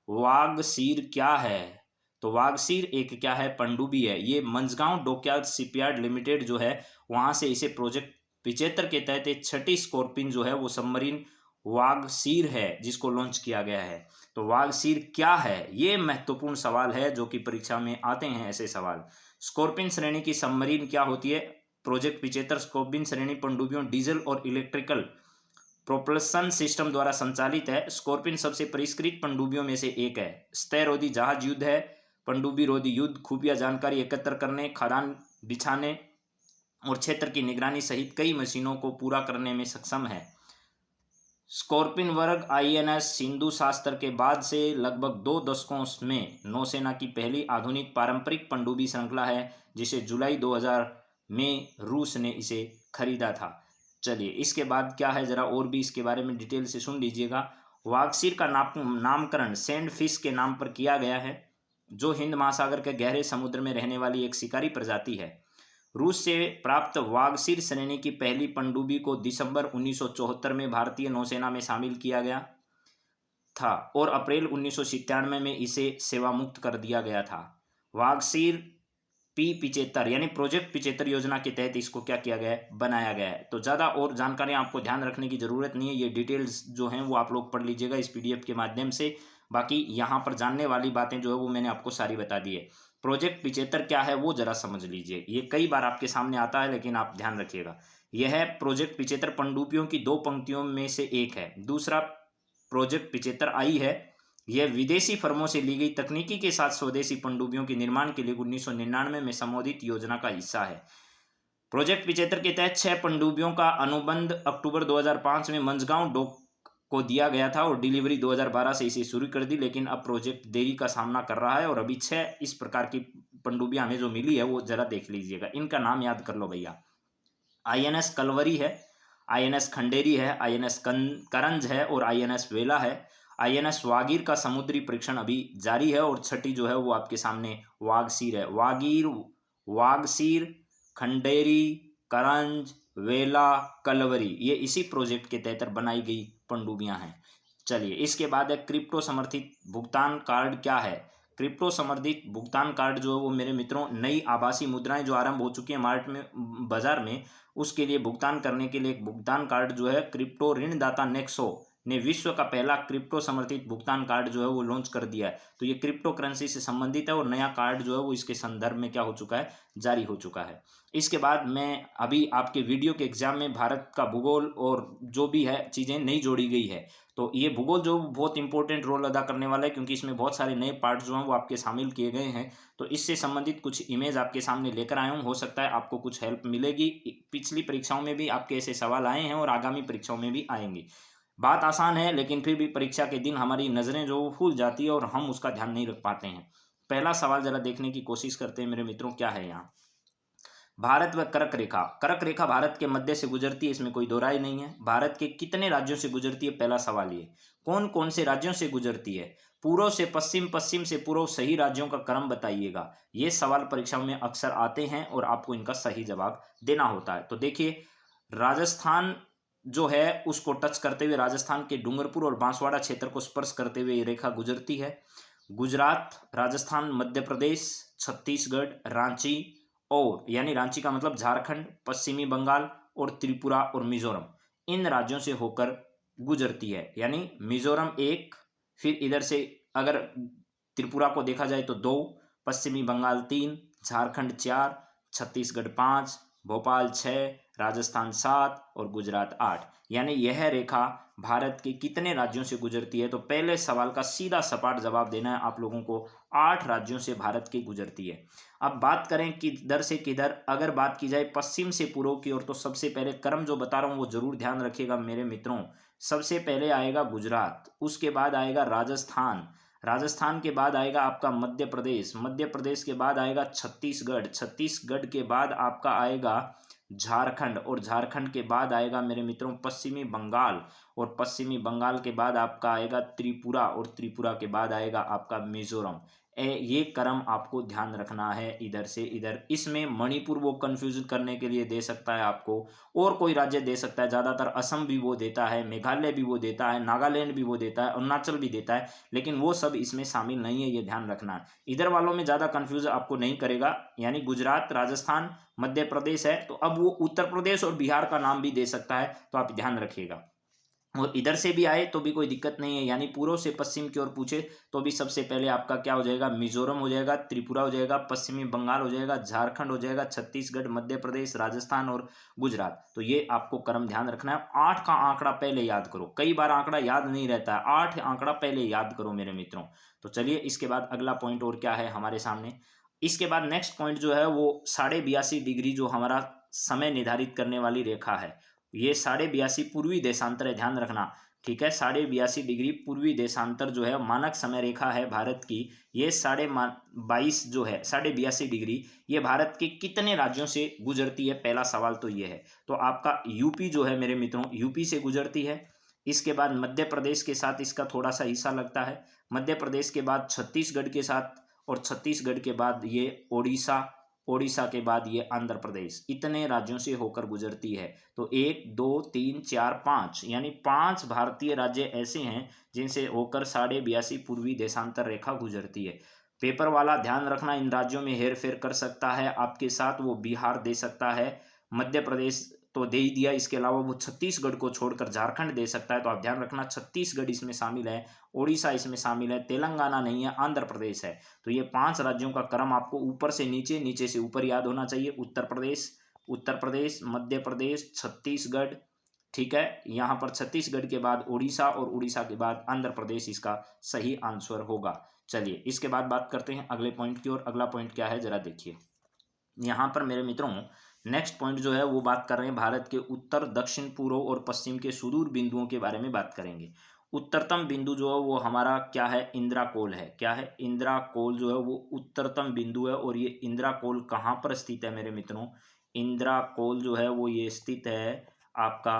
वागसीर क्या है। तो वागसीर एक क्या है, पनडुब्बी है। ये मंझगांव डॉकयार्ड शिपयार्ड लिमिटेड जो है वहां से इसे प्रोजेक्ट 75 के तहत एक 6ठी स्कॉर्पिन जो है वो सबमरीन वागसीर है जिसको लॉन्च किया गया है। तो वागसीर क्या है, ये महत्वपूर्ण सवाल है जो कि परीक्षा में आते हैं ऐसे सवाल। स्कॉर्पिन श्रेणी की सबमरीन क्या होती है। प्रोजेक्ट 75 स्कॉर्पिन श्रेणी पनडुब्बियों डीजल और इलेक्ट्रिकल प्रोपल्सन सिस्टम द्वारा संचालित है। स्कॉर्पिन सबसे परिष्कृत पनडुब्बियों में से एक है। स्तैरोधी जहाज युद्ध है। पनडुब्बी रोधी युद्ध, खुफिया जानकारी एकत्र करने, खदान बिछाने और क्षेत्र की निगरानी सहित कई मशीनों को पूरा करने में सक्षम है। स्कॉर्पिन वर्ग INS सिंधु शास्त्र के बाद से लगभग 2 दशकों में नौसेना की पहली आधुनिक पारंपरिक पनडुब्बी श्रृंखला है जिसे जुलाई 2000 में रूस ने इसे खरीदा था। चलिए इसके बाद क्या है जरा और भी इसके बारे में डिटेल से सुन लीजिएगा। वागसीर का नामकरण सैंड फिश के नाम पर किया गया है जो हिंद महासागर के गहरे समुद्र में रहने वाली एक शिकारी प्रजाति है। रूस से प्राप्त वागसीर श्रेणी की पहली पनडुब्बी को दिसंबर 1974 में भारतीय नौसेना में शामिल किया गया था और अप्रैल 1997 में इसे सेवा मुक्त कर दिया गया था। वागसीर P75 यानी प्रोजेक्ट 75 योजना के तहत इसको क्या किया गया है, बनाया गया है। तो ज़्यादा और जानकारी आपको ध्यान रखने की ज़रूरत नहीं है, ये डिटेल्स जो हैं वो आप लोग पढ़ लीजिएगा इस PDF के माध्यम से। बाकी यहाँ पर जानने वाली बातें जो है वो मैंने आपको सारी बता दी है। प्रोजेक्ट 75 क्या है वो जरा समझ लीजिए, ये कई बार आपके सामने आता है लेकिन आप ध्यान रखिएगा। यह है प्रोजेक्ट 75 पनडुब्बियों की 2 पंक्तियों में से एक है। दूसरा प्रोजेक्ट 75I है, यह विदेशी फर्मों से ली गई तकनीकी के साथ स्वदेशी पनडुब्बियों के निर्माण के लिए 1999 में संबोधित योजना का हिस्सा है। प्रोजेक्ट 75 के तहत 6 पनडुब्बियों का अनुबंध अक्टूबर 2005 में मंझगांव डॉक को दिया गया था और डिलीवरी 2012 से इसे शुरू कर दी, लेकिन अब प्रोजेक्ट देरी का सामना कर रहा है और अभी 6 इस प्रकार की पनडुब्बियां हमें जो मिली है वो जरा देख लीजिएगा। इनका नाम याद कर लो भैया। INS कलवरी है, INS खंडेरी है, INS करंज है और INS वेला है। INS वागीर का समुद्री परीक्षण अभी जारी है और 6ठी जो है वो आपके सामने वागसीर है। वागसीर, खंडेरी, करंज, वेला, कलवरी ये इसी प्रोजेक्ट के तहत बनाई गई पनडुब्बियां हैं। चलिए इसके बाद है क्रिप्टो समर्थित भुगतान कार्ड क्या है। क्रिप्टो समर्थित भुगतान कार्ड जो है वो मेरे मित्रों नई आभासी मुद्राएं जो आरंभ हो चुकी है बाजार में, उसके लिए भुगतान करने के लिए एक भुगतान कार्ड जो है क्रिप्टो ऋणदाता नेक्सो ने विश्व का पहला क्रिप्टो समर्थित भुगतान कार्ड जो है वो लॉन्च कर दिया है। तो ये क्रिप्टो करेंसी से संबंधित है और नया कार्ड जो है वो इसके संदर्भ में क्या हो चुका है, जारी हो चुका है। इसके बाद मैं अभी आपके वीडियो के एग्जाम में भारत का भूगोल और जो भी है चीज़ें नहीं जोड़ी गई है, तो ये भूगोल जो बहुत इंपॉर्टेंट रोल अदा करने वाला है, क्योंकि इसमें बहुत सारे नए पार्ट जो हैं वो आपके शामिल किए गए हैं। तो इससे संबंधित कुछ इमेज आपके सामने लेकर आया हूँ, हो सकता है आपको कुछ हेल्प मिलेगी। पिछली परीक्षाओं में भी आपके ऐसे सवाल आए हैं और आगामी परीक्षाओं में भी आएंगे। बात आसान है, लेकिन फिर भी परीक्षा के दिन हमारी नज़रें जो भूल जाती है और हम उसका ध्यान नहीं रख पाते हैं। पहला सवाल जरा देखने की कोशिश करते हैं मेरे मित्रों, क्या है यहाँ। भारत व कर्क रेखा। कर्क रेखा भारत के मध्य से गुजरती है, इसमें कोई दो राय नहीं है। भारत के कितने राज्यों से गुजरती है, पहला सवाल ये। कौन कौन से राज्यों से गुजरती है। पूर्व से पश्चिम, पश्चिम से पूर्व, सही राज्यों का क्रम बताइएगा। ये सवाल परीक्षाओं में अक्सर आते हैं और आपको इनका सही जवाब देना होता है। तो देखिए, राजस्थान जो है उसको टच करते हुए, राजस्थान के डूंगरपुर और बांसवाड़ा क्षेत्र को स्पर्श करते हुए ये रेखा गुजरती है। गुजरात, राजस्थान, मध्य प्रदेश, छत्तीसगढ़, रांची, और यानी रांची का मतलब झारखंड, पश्चिमी बंगाल और त्रिपुरा और मिजोरम, इन राज्यों से होकर गुजरती है। यानी मिजोरम एक, फिर इधर से अगर त्रिपुरा को देखा जाए तो दो, पश्चिमी बंगाल तीन, झारखंड चार, छत्तीसगढ़ पाँच, भोपाल छः, राजस्थान सात और गुजरात आठ। यानी यह रेखा भारत के कितने राज्यों से गुजरती है। तो पहले सवाल का सीधा सपाट जवाब देना है आप लोगों को, 8 राज्यों से भारत की गुजरती है। अब बात करें किधर से किधर, अगर बात की जाए पश्चिम से पूर्व की ओर, तो सबसे पहले क्रम जो बता रहा हूँ वो जरूर ध्यान रखिएगा मेरे मित्रों। सबसे पहले आएगा गुजरात, उसके बाद आएगा राजस्थान, राजस्थान के बाद आएगा आपका मध्य प्रदेश, मध्य प्रदेश के बाद आएगा छत्तीसगढ़, छत्तीसगढ़ के बाद आपका आएगा झारखंड, और झारखंड के बाद आएगा मेरे मित्रों पश्चिमी बंगाल, और पश्चिमी बंगाल के बाद आपका आएगा त्रिपुरा, और त्रिपुरा के बाद आएगा आपका मिजोरम। ये क्रम आपको ध्यान रखना है इधर से इधर। इसमें मणिपुर वो कंफ्यूज करने के लिए दे सकता है आपको, और कोई राज्य दे सकता है, ज़्यादातर असम भी वो देता है, मेघालय भी वो देता है, नागालैंड भी वो देता है, अरुणाचल भी देता है, लेकिन वो सब इसमें शामिल नहीं है, ये ध्यान रखना है। इधर वालों में ज़्यादा कंफ्यूज आपको नहीं करेगा। यानी गुजरात, राजस्थान, मध्य प्रदेश है, तो अब वो उत्तर प्रदेश और बिहार का नाम भी दे सकता है, तो आप ध्यान रखिएगा। और इधर से भी आए तो भी कोई दिक्कत नहीं है, यानी पूर्व से पश्चिम की ओर पूछे तो भी सबसे पहले आपका क्या हो जाएगा, मिजोरम हो जाएगा, त्रिपुरा हो जाएगा, पश्चिमी बंगाल हो जाएगा, झारखंड हो जाएगा, छत्तीसगढ़, मध्य प्रदेश, राजस्थान और गुजरात। तो ये आपको क्रम ध्यान रखना है। 8 का आंकड़ा पहले याद करो, कई बार आंकड़ा याद नहीं रहता है, 8 आंकड़ा पहले याद करो मेरे मित्रों। तो चलिए इसके बाद अगला पॉइंट और क्या है हमारे सामने। इसके बाद नेक्स्ट पॉइंट जो है वो 82.5 डिग्री जो हमारा समय निर्धारित करने वाली रेखा है, ये 82.5 पूर्वी देशांतर है, ध्यान रखना, ठीक है। 82.5 डिग्री पूर्वी देशांतर जो है मानक समय रेखा है भारत की। ये 22.5 जो है 82.5 डिग्री, ये भारत के कितने राज्यों से गुजरती है, पहला सवाल तो ये है। तो आपका यूपी जो है मेरे मित्रों, यूपी से गुजरती है। इसके बाद मध्य प्रदेश के साथ इसका थोड़ा सा हिस्सा लगता है, मध्य प्रदेश के बाद छत्तीसगढ़ के साथ, और छत्तीसगढ़ के बाद ये ओडिशा, ओडिशा के बाद ये आंध्र प्रदेश, इतने राज्यों से होकर गुजरती है। तो 1 2 3 4 5, यानी 5 भारतीय राज्य ऐसे हैं जिनसे होकर 82.5 पूर्वी देशांतर रेखा गुजरती है। पेपर वाला ध्यान रखना, इन राज्यों में हेर फेर कर सकता है आपके साथ, वो बिहार दे सकता है, मध्य प्रदेश तो दे ही दिया, इसके अलावा वो छत्तीसगढ़ को छोड़कर झारखंड दे सकता है। तो आप ध्यान रखना, छत्तीसगढ़ इसमें शामिल है, ओडिशा इसमें शामिल है, तेलंगाना नहीं है, आंध्र प्रदेश है। तो ये 5 राज्यों का क्रम आपको ऊपर से नीचे, नीचे से ऊपर याद होना चाहिए। उत्तर प्रदेश, मध्य प्रदेश, छत्तीसगढ़, ठीक है। यहाँ पर छत्तीसगढ़ के बाद उड़ीसा, और उड़ीसा के बाद आंध्र प्रदेश इसका सही आंसर होगा। चलिए इसके बाद बात करते हैं अगले पॉइंट की ओर। अगला पॉइंट क्या है जरा देखिए। यहाँ पर मेरे मित्रों नेक्स्ट पॉइंट जो है वो बात कर रहे हैं भारत के उत्तर, दक्षिण, पूर्व और पश्चिम के सुदूर बिंदुओं के बारे में बात करेंगे। उत्तरतम बिंदु जो है वो हमारा क्या है, इंदिराकोल है। क्या है, इंदिराकोल जो है वो उत्तरतम बिंदु है। और ये इंदिराकोल कहाँ पर स्थित है मेरे मित्रों, इंदिराकोल जो है वो ये स्थित है आपका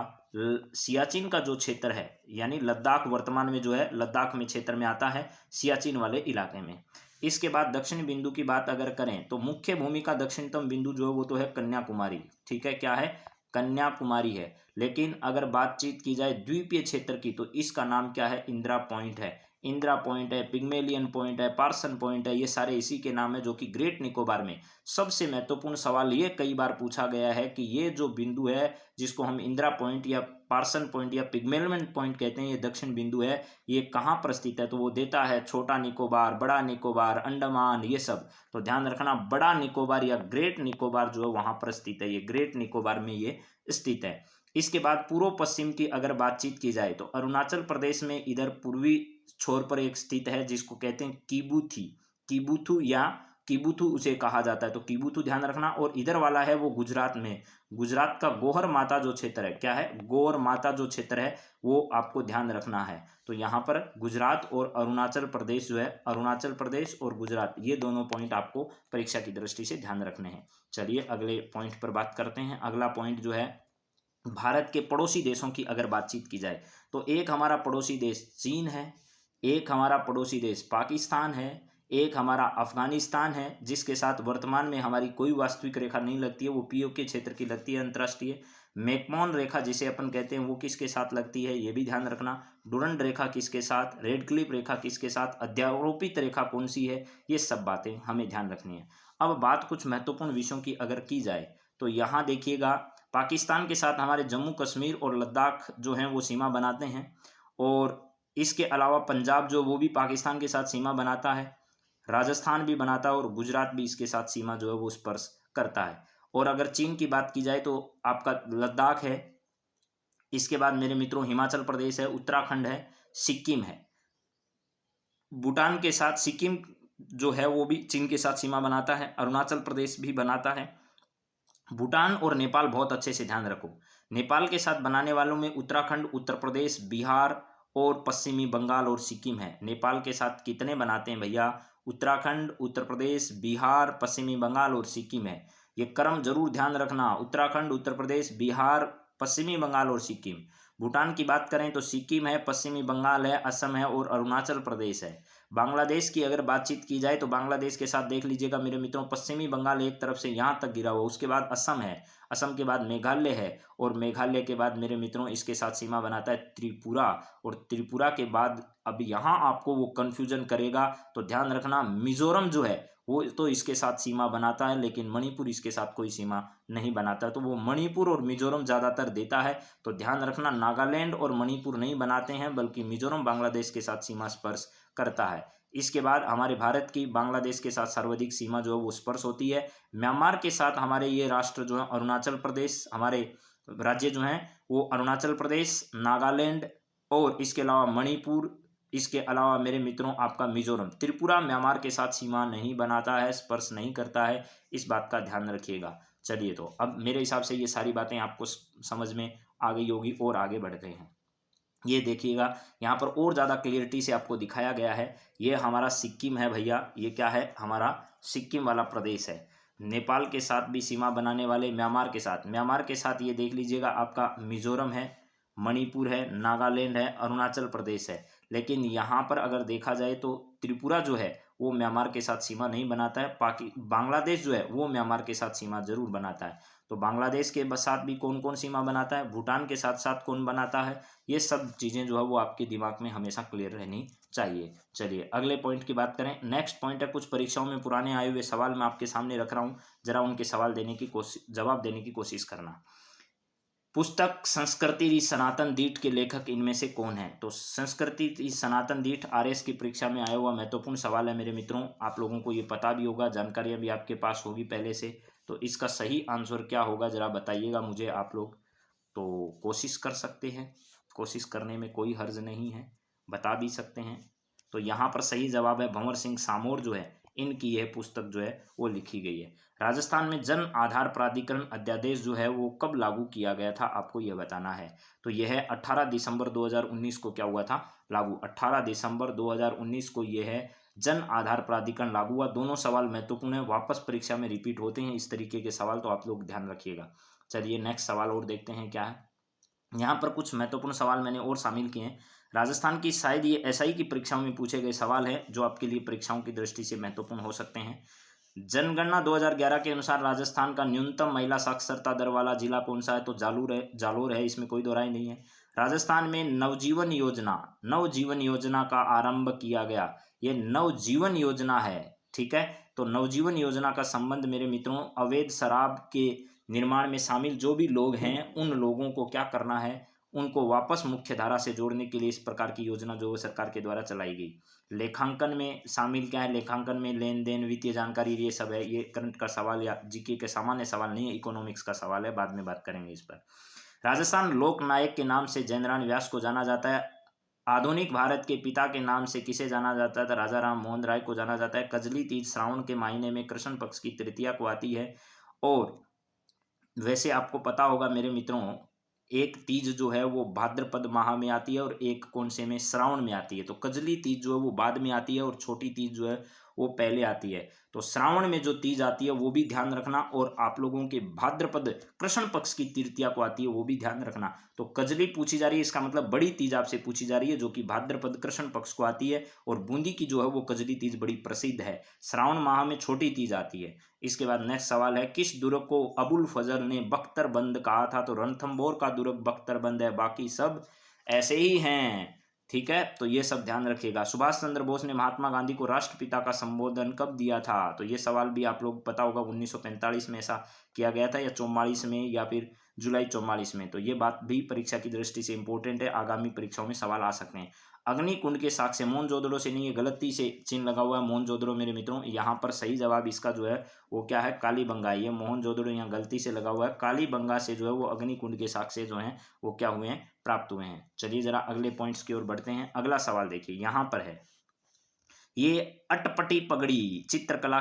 सियाचिन का जो क्षेत्र है, यानी लद्दाख वर्तमान में जो है लद्दाख में क्षेत्र में आता है, सियाचिन वाले इलाके में। इसके बाद दक्षिण बिंदु की बात अगर करें तो मुख्य भूमि का दक्षिणतम बिंदु जो है वो तो है कन्याकुमारी, ठीक है। क्या है, कन्याकुमारी है। लेकिन अगर बातचीत की जाए द्वीपीय क्षेत्र की तो इसका नाम क्या है, इंदिरा पॉइंट है। इंदिरा पॉइंट है, पिग्मेलियन पॉइंट है, पार्सन पॉइंट है, ये सारे इसी के नाम है, जो कि ग्रेट निकोबार में सबसे महत्वपूर्ण सवाल ये कई बार पूछा गया है कि ये जो बिंदु है जिसको हम इंदिरा पॉइंट या पार्सन पॉइंट या पिग्मेलियन पॉइंट कहते हैं, ये दक्षिण बिंदु है, ये कहाँ पर स्थित है? तो वो देता है छोटा निकोबार, बड़ा निकोबार, अंडमान, ये सब। तो ध्यान रखना, बड़ा निकोबार या ग्रेट निकोबार जो है वहां पर स्थित है, ये ग्रेट निकोबार में ये स्थित है। इसके बाद पूर्व पश्चिम की अगर बातचीत की जाए तो अरुणाचल प्रदेश में इधर पूर्वी छोर पर एक स्थित है जिसको कहते हैं किबुथी, किबुथु या किबुथु उसे कहा जाता है, तो किबुथु ध्यान रखना। और इधर वाला है वो गुजरात में, गुजरात का गोहर माता जो क्षेत्र है, क्या है? गोहर माता जो क्षेत्र है वो आपको ध्यान रखना है। तो यहाँ पर गुजरात और अरुणाचल प्रदेश जो है, अरुणाचल प्रदेश और गुजरात, ये दोनों पॉइंट आपको परीक्षा की दृष्टि से ध्यान रखने हैं। चलिए अगले पॉइंट पर बात करते हैं। अगला पॉइंट जो है, भारत के पड़ोसी देशों की अगर बातचीत की जाए तो एक हमारा पड़ोसी देश चीन है, एक हमारा पड़ोसी देश पाकिस्तान है, एक हमारा अफगानिस्तान है जिसके साथ वर्तमान में हमारी कोई वास्तविक रेखा नहीं लगती है, वो पीओके क्षेत्र की लगती है अंतर्राष्ट्रीय। मैकमोहन रेखा जिसे अपन कहते हैं वो किसके साथ लगती है, ये भी ध्यान रखना। डुरंड रेखा किसके साथ, रेड क्लिफ रेखा किसके साथ, अध्यारोपित रेखा कौन सी है, ये सब बातें हमें ध्यान रखनी है। अब बात कुछ महत्वपूर्ण विषयों की अगर की जाए तो यहाँ देखिएगा, पाकिस्तान के साथ हमारे जम्मू कश्मीर और लद्दाख जो हैं वो सीमा बनाते हैं, और इसके अलावा पंजाब जो वो भी पाकिस्तान के साथ सीमा बनाता है, राजस्थान भी बनाता है, और गुजरात भी इसके साथ सीमा जो है वो स्पर्श करता है। और अगर चीन की बात की जाए तो आपका लद्दाख है, इसके बाद मेरे मित्रों हिमाचल प्रदेश है, उत्तराखंड है, सिक्किम है। भूटान के साथ सिक्किम जो है वो भी चीन के साथ सीमा बनाता है, अरुणाचल प्रदेश भी बनाता है। भूटान और नेपाल बहुत अच्छे से ध्यान रखो, नेपाल के साथ बनाने वालों में उत्तराखंड, उत्तर प्रदेश, बिहार और पश्चिमी बंगाल और सिक्किम है। नेपाल के साथ कितने बनाते हैं भैया? उत्तराखंड, उत्तर प्रदेश, बिहार, पश्चिमी बंगाल और सिक्किम है। ये क्रम जरूर ध्यान रखना, उत्तराखंड, उत्तर प्रदेश, बिहार, पश्चिमी बंगाल और सिक्किम। भूटान की बात करें तो सिक्किम है, पश्चिमी बंगाल है, असम है और अरुणाचल प्रदेश है। बांग्लादेश की अगर बातचीत की जाए तो बांग्लादेश के साथ देख लीजिएगा मेरे मित्रों, पश्चिमी बंगाल एक तरफ से यहाँ तक गिरा हुआ, उसके बाद असम है, असम के बाद मेघालय है, और मेघालय के बाद मेरे मित्रों इसके साथ सीमा बनाता है त्रिपुरा, और त्रिपुरा के बाद अब यहाँ आपको वो कन्फ्यूजन करेगा तो ध्यान रखना, मिजोरम जो है वो तो इसके साथ सीमा बनाता है, लेकिन मणिपुर इसके साथ कोई सीमा नहीं बनाता, तो वो मणिपुर और मिजोरम ज़्यादातर देता है। तो ध्यान रखना, नागालैंड और मणिपुर नहीं बनाते हैं, बल्कि मिजोरम बांग्लादेश के साथ सीमा स्पर्श करता है। इसके बाद हमारे भारत की बांग्लादेश के साथ सर्वाधिक सीमा जो है वो स्पर्श होती है। म्यांमार के साथ हमारे ये राष्ट्र जो है अरुणाचल प्रदेश, हमारे राज्य जो हैं वो अरुणाचल प्रदेश, नागालैंड और इसके अलावा मणिपुर, इसके अलावा मेरे मित्रों आपका मिजोरम। त्रिपुरा म्यांमार के साथ सीमा नहीं बनाता है, स्पर्श नहीं करता है, इस बात का ध्यान रखिएगा। चलिए, तो अब मेरे हिसाब से ये सारी बातें आपको समझ में आ गई होगी, और आगे बढ़ते हैं। ये देखिएगा यहाँ पर और ज़्यादा क्लियरिटी से आपको दिखाया गया है। ये हमारा सिक्किम है भैया, ये क्या है? हमारा सिक्किम वाला प्रदेश है। नेपाल के साथ भी सीमा बनाने वाले, म्यांमार के साथ ये देख लीजिएगा आपका मिजोरम है, मणिपुर है, नागालैंड है, अरुणाचल प्रदेश है। लेकिन यहाँ पर अगर देखा जाए तो त्रिपुरा जो है वो म्यांमार के साथ सीमा नहीं बनाता है। बांग्लादेश जो है वो म्यांमार के साथ सीमा जरूर बनाता है। तो बांग्लादेश के साथ भी कौन कौन सीमा बनाता है, भूटान के साथ साथ कौन बनाता है, ये सब चीज़ें जो है वो आपके दिमाग में हमेशा क्लियर रहनी चाहिए। चलिए अगले पॉइंट की बात करें। नेक्स्ट पॉइंट है, कुछ परीक्षाओं में पुराने आए हुए सवाल मैं आपके सामने रख रहा हूँ, जरा उनके जवाब देने की कोशिश करना। पुस्तक संस्कृति री सनातन दीठ के लेखक इनमें से कौन है? तो संस्कृति री सनातन दीठ आरएस की परीक्षा में आया हुआ महत्वपूर्ण सवाल है मेरे मित्रों, आप लोगों को ये पता भी होगा, जानकारियां भी आपके पास होगी पहले से। तो इसका सही आंसर क्या होगा जरा बताइएगा मुझे आप लोग। तो कोशिश कर सकते हैं, कोशिश करने में कोई हर्ज नहीं है, बता भी सकते हैं। तो यहाँ पर सही जवाब है भंवर सिंह सामोर जो है, इनकी यह पुस्तक जो है वो लिखी गई है। राजस्थान में जन आधार प्राधिकरण अध्यादेश जो है वो कब लागू किया गया था, आपको यह बताना है। तो यह है 18 दिसंबर 2019 को क्या हुआ था? लागू। 18 दिसंबर 2019 को यह है जन आधार प्राधिकरण लागू हुआ। दोनों सवाल महत्वपूर्ण है, वापस परीक्षा में रिपीट होते हैं इस तरीके के सवाल, तो आप लोग ध्यान रखिएगा। चलिए नेक्स्ट सवाल और देखते हैं क्या है। यहाँ पर कुछ महत्वपूर्ण सवाल मैंने और शामिल किए हैं। राजस्थान की शायद ये एसआई की परीक्षाओं में पूछे गए सवाल हैं जो आपके लिए परीक्षाओं की दृष्टि से महत्वपूर्ण हो सकते हैं। जनगणना 2011 के अनुसार राजस्थान का न्यूनतम महिला साक्षरता दर वाला जिला कौन सा है? तो जालोर है, इसमें कोई दो राय नहीं है। राजस्थान में नवजीवन योजना का आरंभ किया गया। ये नवजीवन योजना है, ठीक है। तो नवजीवन योजना का संबंध मेरे मित्रों अवैध शराब के निर्माण में शामिल जो भी लोग हैं उन लोगों को क्या करना है, उनको वापस मुख्य धारा से जोड़ने के लिए इस प्रकार की योजना जो सरकार के द्वारा चलाई गई। लेखांकन में शामिल क्या है, लेखांकन में लेन देन, वित्तीय जानकारी, ये सब है। ये करंट का सवाल या जीके के सामान्य सवाल नहीं है, इकोनॉमिक्स का सवाल है, बाद में बात करेंगे इस पर। राजस्थान लोक नायक के नाम से जयनारायण व्यास को जाना जाता है। आधुनिक भारत के पिता के नाम से किसे जाना जाता है, तो राजा राम मोहन राय को जाना जाता है। कजली तीज श्रावण के महीने में कृष्ण पक्ष की तृतीया को आती है। और वैसे आपको पता होगा मेरे मित्रों, एक तीज जो है वो भाद्रपद माह में आती है और एक कौन से में, श्रावण में आती है। तो कजली तीज जो है वो बाद में आती है और छोटी तीज जो है वो पहले आती है। तो श्रावण में जो तीज आती है वो भी ध्यान रखना, और आप लोगों के भाद्रपद कृष्ण पक्ष की तृतीया को आती है वो भी ध्यान रखना। तो कजली पूछी जा रही है, इसका मतलब बड़ी तीज आपसे पूछी जा रही है जो कि भाद्रपद कृष्ण पक्ष को आती है। और बूंदी की जो है वो कजली तीज बड़ी प्रसिद्ध है। श्रावण माह में छोटी तीज आती है। इसके बाद नेक्स्ट सवाल है, किस दुर्ग को अबुल फजल ने बख्तरबंद कहा था, तो रणथंभौर का दुर्ग बख्तरबंद है, बाकी सब ऐसे ही हैं, ठीक है। तो ये सब ध्यान रखिएगा। सुभाष चंद्र बोस ने महात्मा गांधी को राष्ट्रपिता का संबोधन कब दिया था, तो ये सवाल भी आप लोग पता होगा 1945 में ऐसा किया गया था, या 44 में, या फिर जुलाई 44 में। तो ये बात भी परीक्षा की दृष्टि से इंपॉर्टेंट है, आगामी परीक्षाओं में सवाल आ सकते हैं। अग्निकुंड के साक्ष्य, मोहनजोदड़ो से नहीं, ये गलती से चिन्ह लगा हुआ है मोहनजोदड़ो मेरे मित्रों। यहाँ पर सही जवाब इसका जो है वो क्या है, कालीबंगा। ये मोहनजोदड़ो यहाँ गलती से लगा हुआ है, कालीबंगा से जो है वो अग्निकुंड के साक्ष्य जो हैं वो क्या हुए हैं, प्राप्त हुए हैं। चलिए जरा अगले पॉइंट्स की ओर बढ़ते हैं। अगला सवाल देखिए, यहाँ पर है, ये अटपटी पगड़ी चित्रकला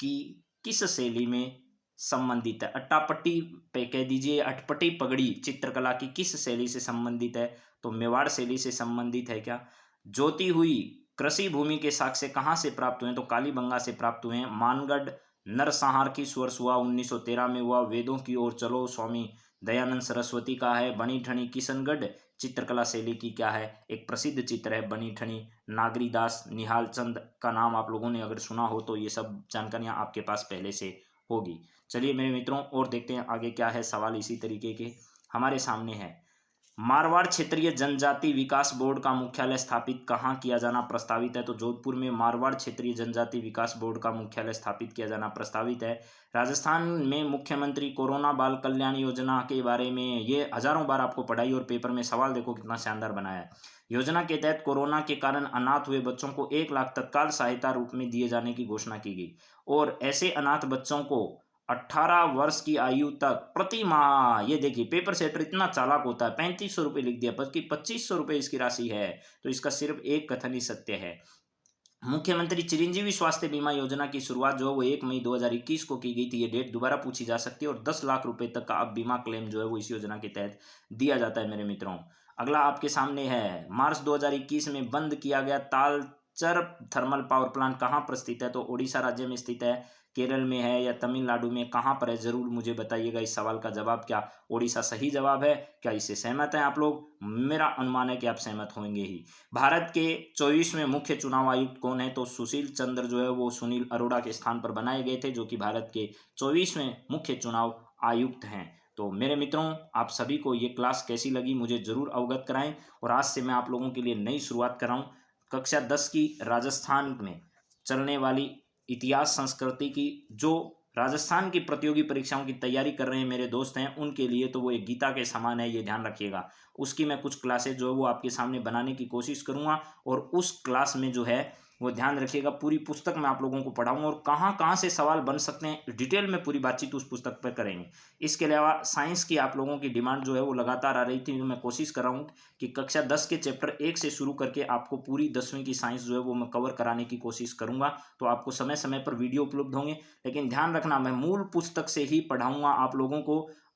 की किस शैली में संबंधित है। अट्टापट्टी पे कह दीजिए, अटपटी पगड़ी चित्रकला की किस शैली से संबंधित है, तो मेवाड़ शैली से संबंधित है क्या। जोती हुई कृषि भूमि के साक्ष्य कहाँ से प्राप्त हुए, तो कालीबंगा से प्राप्त हुए हैं। मानगढ़ नरसंहार किस वर्ष हुआ, 1913 में हुआ। वेदों की ओर चलो, स्वामी दयानंद सरस्वती का है। बनी ठनी किशनगढ़ चित्रकला शैली की क्या है, एक प्रसिद्ध चित्र है बनी ठनी। नागरीदास निहाल चंद का नाम आप लोगों ने अगर सुना हो तो ये सब जानकारियां आपके पास पहले से होगी। चलिए मेरे मित्रों और देखते हैं आगे क्या है सवाल इसी तरीके के हमारे सामने है। मारवाड़ क्षेत्रीय जनजाति विकास बोर्ड का मुख्यालय स्थापित कहाँ किया जाना प्रस्तावित है, तो जोधपुर में मारवाड़ क्षेत्रीय जनजाति विकास बोर्ड का मुख्यालय स्थापित किया जाना प्रस्तावित है। राजस्थान में मुख्यमंत्री कोरोना बाल कल्याण योजना के बारे में ये हजारों बार आपको पढ़ाई और पेपर में सवाल देखो कितना शानदार बनाया है। योजना के तहत कोरोना के कारण अनाथ हुए बच्चों को 1 लाख तत्काल सहायता रूप में दिए जाने की घोषणा की गई, और ऐसे अनाथ बच्चों को 18 वर्ष की आयु तक प्रति माह, ये देखिए पेपर सेटर इतना चालाक होता है, 3500 रुपये लिख दिया, बल्कि 2500 रुपये इसकी राशि है। तो इसका सिर्फ एक कथन ही सत्य है। मुख्यमंत्री चिरंजीवी स्वास्थ्य बीमा योजना की शुरुआत जो है वो 1 मई 2021 को की गई थी। ये डेट दोबारा पूछी जा सकती है, और 10 लाख रुपए तक का अब बीमा क्लेम जो है वो इस योजना के तहत दिया जाता है मेरे मित्रों। अगला आपके सामने है, मार्च 2021 में बंद किया गया तालचर थर्मल पावर प्लांट कहाँ पर स्थित है, तो उड़ीसा राज्य में स्थित है, केरल में है या तमिलनाडु में, कहाँ पर है जरूर मुझे बताइएगा। इस सवाल का जवाब क्या उड़ीसा सही जवाब है। क्या इससे सहमत हैं आप लोग, मेरा अनुमान है कि आप सहमत होंगे ही। भारत के 24वें मुख्य चुनाव आयुक्त कौन है, तो सुशील चंद्र जो है वो सुनील अरोड़ा के स्थान पर बनाए गए थे, जो कि भारत के 24वें मुख्य चुनाव आयुक्त हैं। तो मेरे मित्रों आप सभी को ये क्लास कैसी लगी मुझे जरूर अवगत कराएं, और आज से मैं आप लोगों के लिए नई शुरुआत कर रहा हूँ। कक्षा 10 की राजस्थान में चलने वाली इतिहास संस्कृति की, जो राजस्थान की प्रतियोगी परीक्षाओं की तैयारी कर रहे हैं मेरे दोस्त हैं उनके लिए तो वो एक गीता के समान है, ये ध्यान रखिएगा। उसकी मैं कुछ क्लासेज जो है वो आपके सामने बनाने की कोशिश करूँगा, और उस क्लास में जो है वो ध्यान रखिएगा पूरी पुस्तक मैं आप लोगों को पढ़ाऊंगा, और कहाँ कहाँ से सवाल बन सकते हैं डिटेल में पूरी बातचीत उस पुस्तक पर करेंगे। इसके अलावा साइंस की आप लोगों की डिमांड जो है वो लगातार आ रही थी, मैं कोशिश कर रहा हूँ कि कक्षा 10 के चैप्टर 1 से शुरू करके आपको पूरी 10वीं की साइंस जो है वो मैं कवर कराने की कोशिश करूँगा। तो आपको समय समय पर वीडियो उपलब्ध होंगे, लेकिन ध्यान रखना मैं मूल पुस्तक से ही पढ़ाऊँगा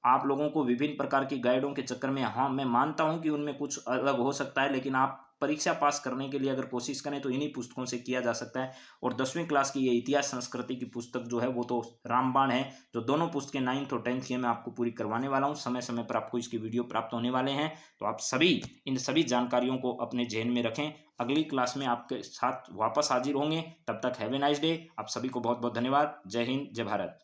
आप लोगों को विभिन्न प्रकार की गाइडों के चक्कर में, हाँ मैं मानता हूं कि उनमें कुछ अलग हो सकता है, लेकिन आप परीक्षा पास करने के लिए अगर कोशिश करें तो इन्हीं पुस्तकों से किया जा सकता है। और 10वीं क्लास की ये इतिहास संस्कृति की पुस्तक जो है वो तो रामबाण है, जो दोनों पुस्तकें 9th और 10th की मैं आपको पूरी करवाने वाला हूँ। समय समय पर आपको इसकी वीडियो प्राप्त होने वाले हैं, तो आप सभी इन सभी जानकारियों को अपने जहन में रखें। अगली क्लास में आपके साथ वापस हाजिर होंगे, तब तक हैव ए नाइस डे। आप सभी को बहुत बहुत धन्यवाद। जय हिंद, जय भारत।